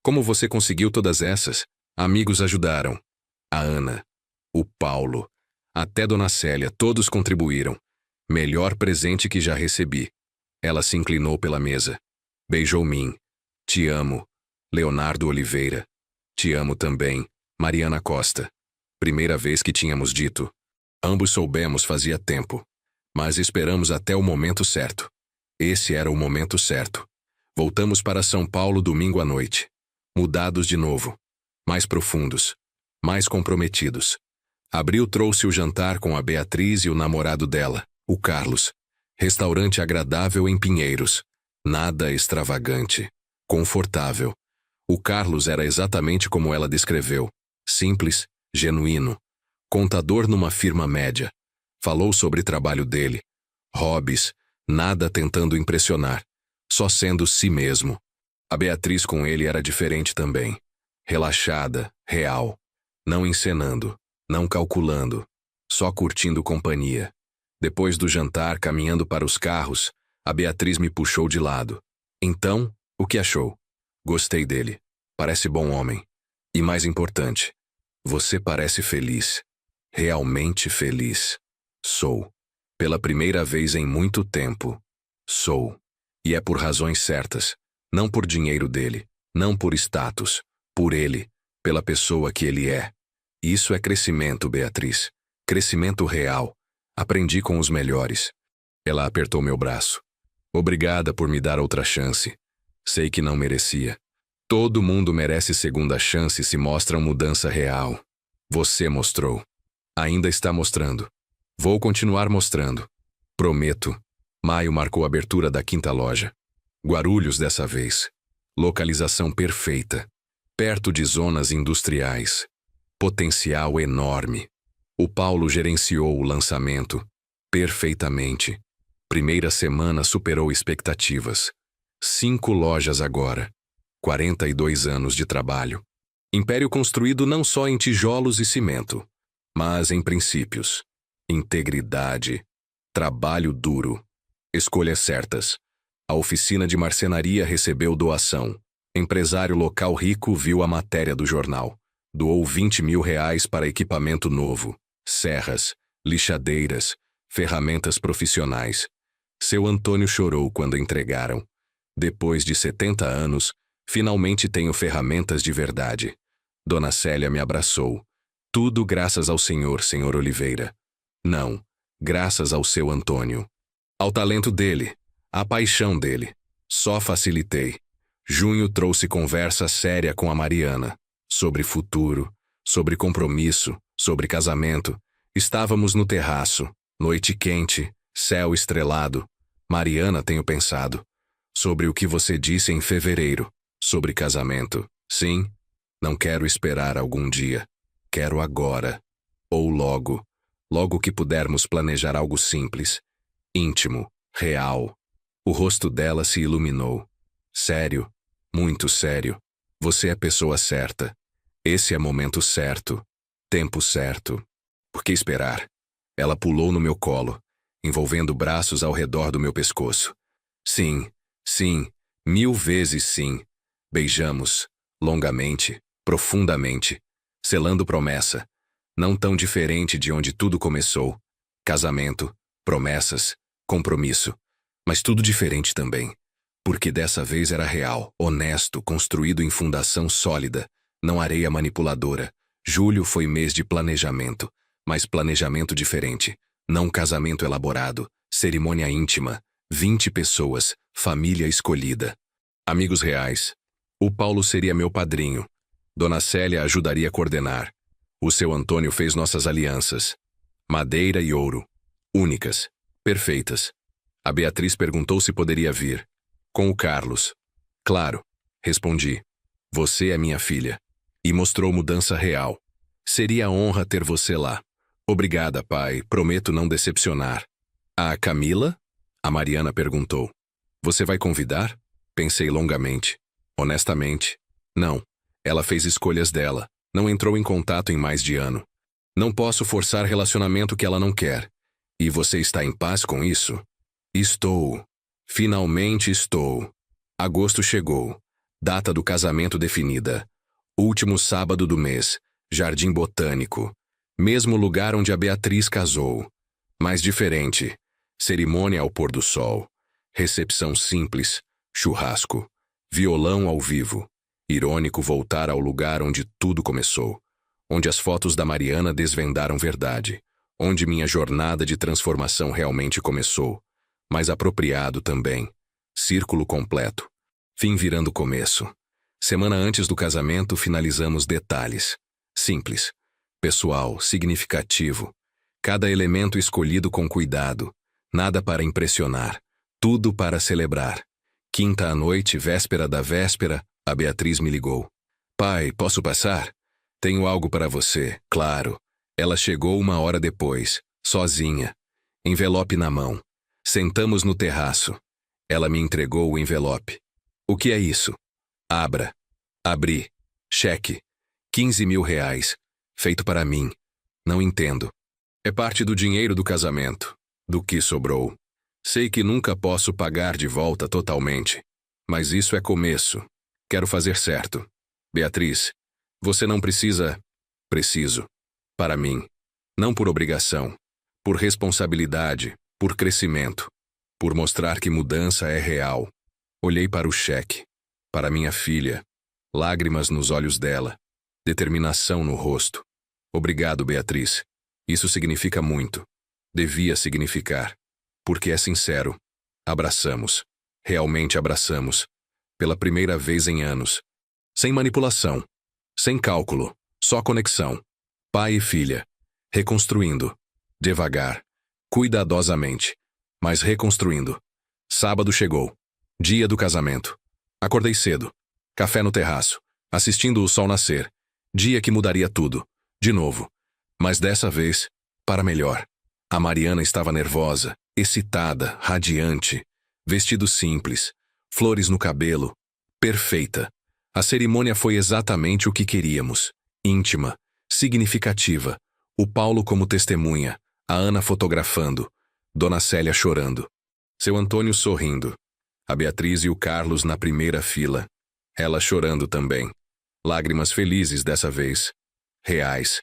Como você conseguiu todas essas? Amigos ajudaram. A Ana. O Paulo. Até Dona Célia, todos contribuíram. Melhor presente que já recebi. Ela se inclinou pela mesa. Beijou-me. Te amo. Leonardo Oliveira. Te amo também. Mariana Costa. Primeira vez que tínhamos dito. Ambos soubemos fazia tempo. Mas esperamos até o momento certo. Esse era o momento certo. Voltamos para São Paulo domingo à noite. Mudados de novo. Mais profundos. Mais comprometidos. Abril trouxe o jantar com a Beatriz e o namorado dela, o Carlos. Restaurante agradável em Pinheiros. Nada extravagante. Confortável. O Carlos era exatamente como ela descreveu. Simples, genuíno. Contador numa firma média. Falou sobre trabalho dele. Hobbies. Nada tentando impressionar. Só sendo si mesmo. A Beatriz com ele era diferente também. Relaxada, real. Não encenando. Não calculando. Só curtindo companhia. Depois do jantar, caminhando para os carros, a Beatriz me puxou de lado. Então, o que achou? Gostei dele. Parece bom homem. E mais importante, você parece feliz. Realmente feliz. Sou. Pela primeira vez em muito tempo. Sou. E é por razões certas. Não por dinheiro dele. Não por status. Por ele. Pela pessoa que ele é. Isso é crescimento, Beatriz. Crescimento real. Aprendi com os melhores. Ela apertou meu braço. Obrigada por me dar outra chance. Sei que não merecia. Todo mundo merece segunda chance se mostram mudança real. Você mostrou. Ainda está mostrando. Vou continuar mostrando. Prometo. Maio marcou a abertura da 5ª loja. Guarulhos dessa vez. Localização perfeita. Perto de zonas industriais. Potencial enorme. O Paulo gerenciou o lançamento. Perfeitamente. Primeira semana superou expectativas. 5 lojas agora. 42 anos de trabalho. Império construído não só em tijolos e cimento, mas em princípios. Integridade. Trabalho duro. Escolhas certas. A oficina de marcenaria recebeu doação. Empresário local rico viu a matéria do jornal. Doou R$ 20.000 para equipamento novo. Serras, lixadeiras, ferramentas profissionais. Seu Antônio chorou quando entregaram. Depois de 70 anos, finalmente tenho ferramentas de verdade. Dona Célia me abraçou. Tudo graças ao senhor, senhor Oliveira. Não, graças ao seu Antônio. Ao talento dele, à paixão dele. Só facilitei. Junho trouxe conversa séria com a Mariana. Sobre futuro, sobre compromisso, sobre casamento. Estávamos no terraço, noite quente, céu estrelado. Mariana, tenho pensado. Sobre o que você disse em fevereiro. Sobre casamento. Sim, não quero esperar algum dia. Quero agora. Ou logo. Logo que pudermos planejar algo simples. Íntimo, real. O rosto dela se iluminou. Sério, muito sério. Você é a pessoa certa. Esse é momento certo. Tempo certo. Por que esperar? Ela pulou no meu colo, envolvendo braços ao redor do meu pescoço. Sim, sim, 1000 vezes sim. Beijamos, longamente, profundamente, selando promessa. Não tão diferente de onde tudo começou. Casamento, promessas, compromisso. Mas tudo diferente também. Porque dessa vez era real, honesto, construído em fundação sólida, não areia manipuladora. Julho foi mês de planejamento, mas planejamento diferente. Não casamento elaborado, cerimônia íntima, 20 pessoas, família escolhida. Amigos reais. O Paulo seria meu padrinho. Dona Célia ajudaria a coordenar. O seu Antônio fez nossas alianças. Madeira e ouro. Únicas. Perfeitas. A Beatriz perguntou se poderia vir. Com o Carlos. Claro. Respondi. Você é minha filha. E mostrou mudança real. Seria honra ter você lá. Obrigada, pai. Prometo não decepcionar. A Camila? A Mariana perguntou. Você vai convidar? Pensei longamente. Honestamente. Não. Ela fez escolhas dela. Não entrou em contato em mais de ano. Não posso forçar relacionamento que ela não quer. E você está em paz com isso? Estou. Finalmente estou. Agosto chegou. Data do casamento definida. Último sábado do mês. Jardim Botânico. Mesmo lugar onde a Beatriz casou. Mas diferente. Cerimônia ao pôr do sol. Recepção simples. Churrasco. Violão ao vivo. Irônico voltar ao lugar onde tudo começou. Onde as fotos da Mariana desvendaram verdade. Onde minha jornada de transformação realmente começou. Mas apropriado também. Círculo completo. Fim virando começo. Semana antes do casamento, finalizamos detalhes. Simples. Pessoal, significativo. Cada elemento escolhido com cuidado. Nada para impressionar. Tudo para celebrar. Quinta à noite, véspera da véspera, a Beatriz me ligou. Pai, posso passar? Tenho algo para você, claro. Ela chegou 1 hora depois, sozinha. Envelope na mão. Sentamos no terraço. Ela me entregou o envelope. O que é isso? Abra. Abri. Cheque. 15.000 reais. Feito para mim. Não entendo. É parte do dinheiro do casamento. Do que sobrou. Sei que nunca posso pagar de volta totalmente. Mas isso é começo. Quero fazer certo. Beatriz, você não precisa... Preciso. Para mim. Não por obrigação. Por responsabilidade. Por crescimento. Por mostrar que mudança é real. Olhei para o cheque. Para minha filha. Lágrimas nos olhos dela. Determinação no rosto. Obrigado, Beatriz. Isso significa muito. Devia significar. Porque é sincero. Abraçamos. Realmente abraçamos. Pela primeira vez em anos. Sem manipulação. Sem cálculo. Só conexão. Pai e filha. Reconstruindo. Devagar. Cuidadosamente. Mas reconstruindo. Sábado chegou. Dia do casamento. Acordei cedo. Café no terraço. Assistindo o sol nascer. Dia que mudaria tudo. De novo. Mas dessa vez, para melhor. A Mariana estava nervosa, excitada, radiante. Vestido simples. Flores no cabelo. Perfeita. A cerimônia foi exatamente o que queríamos. Íntima. Significativa. O Paulo como testemunha. A Ana fotografando. Dona Célia chorando. Seu Antônio sorrindo. A Beatriz e o Carlos na primeira fila. Ela chorando também. Lágrimas felizes dessa vez. Reais.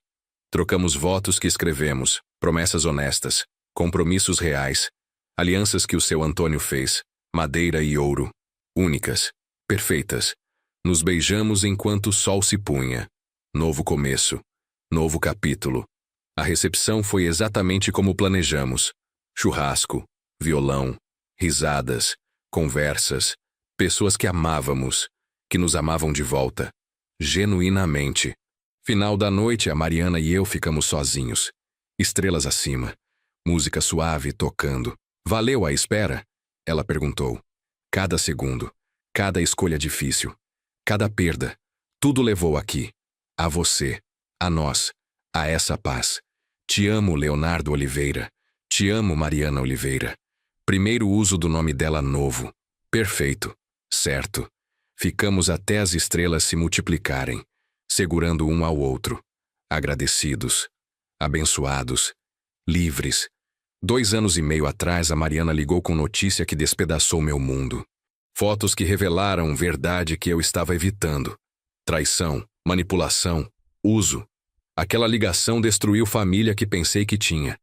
Trocamos votos que escrevemos, promessas honestas, compromissos reais, alianças que o seu Antônio fez, madeira e ouro, únicas, perfeitas. Nos beijamos enquanto o sol se punha. Novo começo. Novo capítulo. A recepção foi exatamente como planejamos. Churrasco, violão, risadas, conversas, Pessoas que amávamos, que nos amavam de volta, genuinamente. Final da noite, a Mariana e eu ficamos sozinhos. Estrelas acima, música suave tocando. Valeu a espera? Ela perguntou. Cada segundo, cada escolha difícil, cada perda, tudo levou aqui. A você, a nós, a essa paz. Te amo, Leonardo Oliveira. Te amo, Mariana Oliveira. Primeiro uso do nome dela novo. Perfeito. Certo. Ficamos até as estrelas se multiplicarem, segurando um ao outro. Agradecidos. Abençoados. Livres. 2 anos e meio atrás, a Mariana ligou com notícia que despedaçou meu mundo. Fotos que revelaram verdade que eu estava evitando. Traição, manipulação, uso. Aquela ligação destruiu família que pensei que tinha,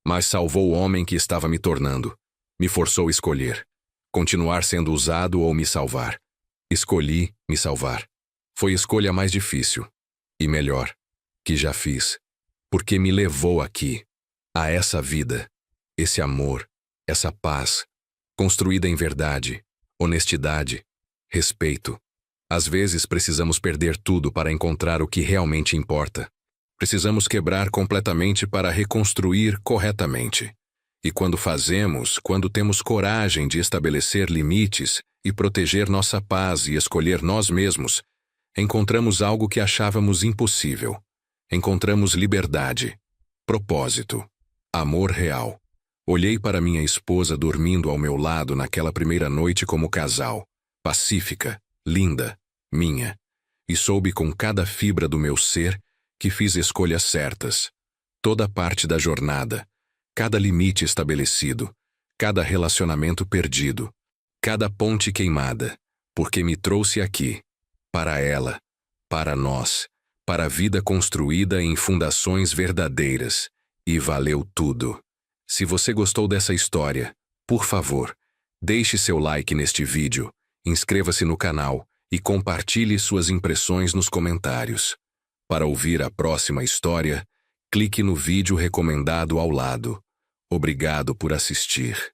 mas salvou o homem que estava me tornando. Me forçou a escolher. Continuar sendo usado ou me salvar. Escolhi me salvar. Foi a escolha mais difícil. E melhor. Que já fiz. Porque me levou aqui. A essa vida. Esse amor. Essa paz. Construída em verdade. Honestidade. Respeito. Às vezes precisamos perder tudo para encontrar o que realmente importa. Precisamos quebrar completamente para reconstruir corretamente. E quando fazemos, quando temos coragem de estabelecer limites e proteger nossa paz e escolher nós mesmos, encontramos algo que achávamos impossível. Encontramos liberdade, propósito, amor real. Olhei para minha esposa dormindo ao meu lado naquela primeira noite como casal, pacífica, linda, minha, e soube com cada fibra do meu ser que fiz escolhas certas. Toda parte da jornada, cada limite estabelecido, cada relacionamento perdido, cada ponte queimada, porque me trouxe aqui, para ela, para nós, para a vida construída em fundações verdadeiras, e valeu tudo. Se você gostou dessa história, por favor, deixe seu like neste vídeo, inscreva-se no canal e compartilhe suas impressões nos comentários. Para ouvir a próxima história, clique no vídeo recomendado ao lado. Obrigado por assistir.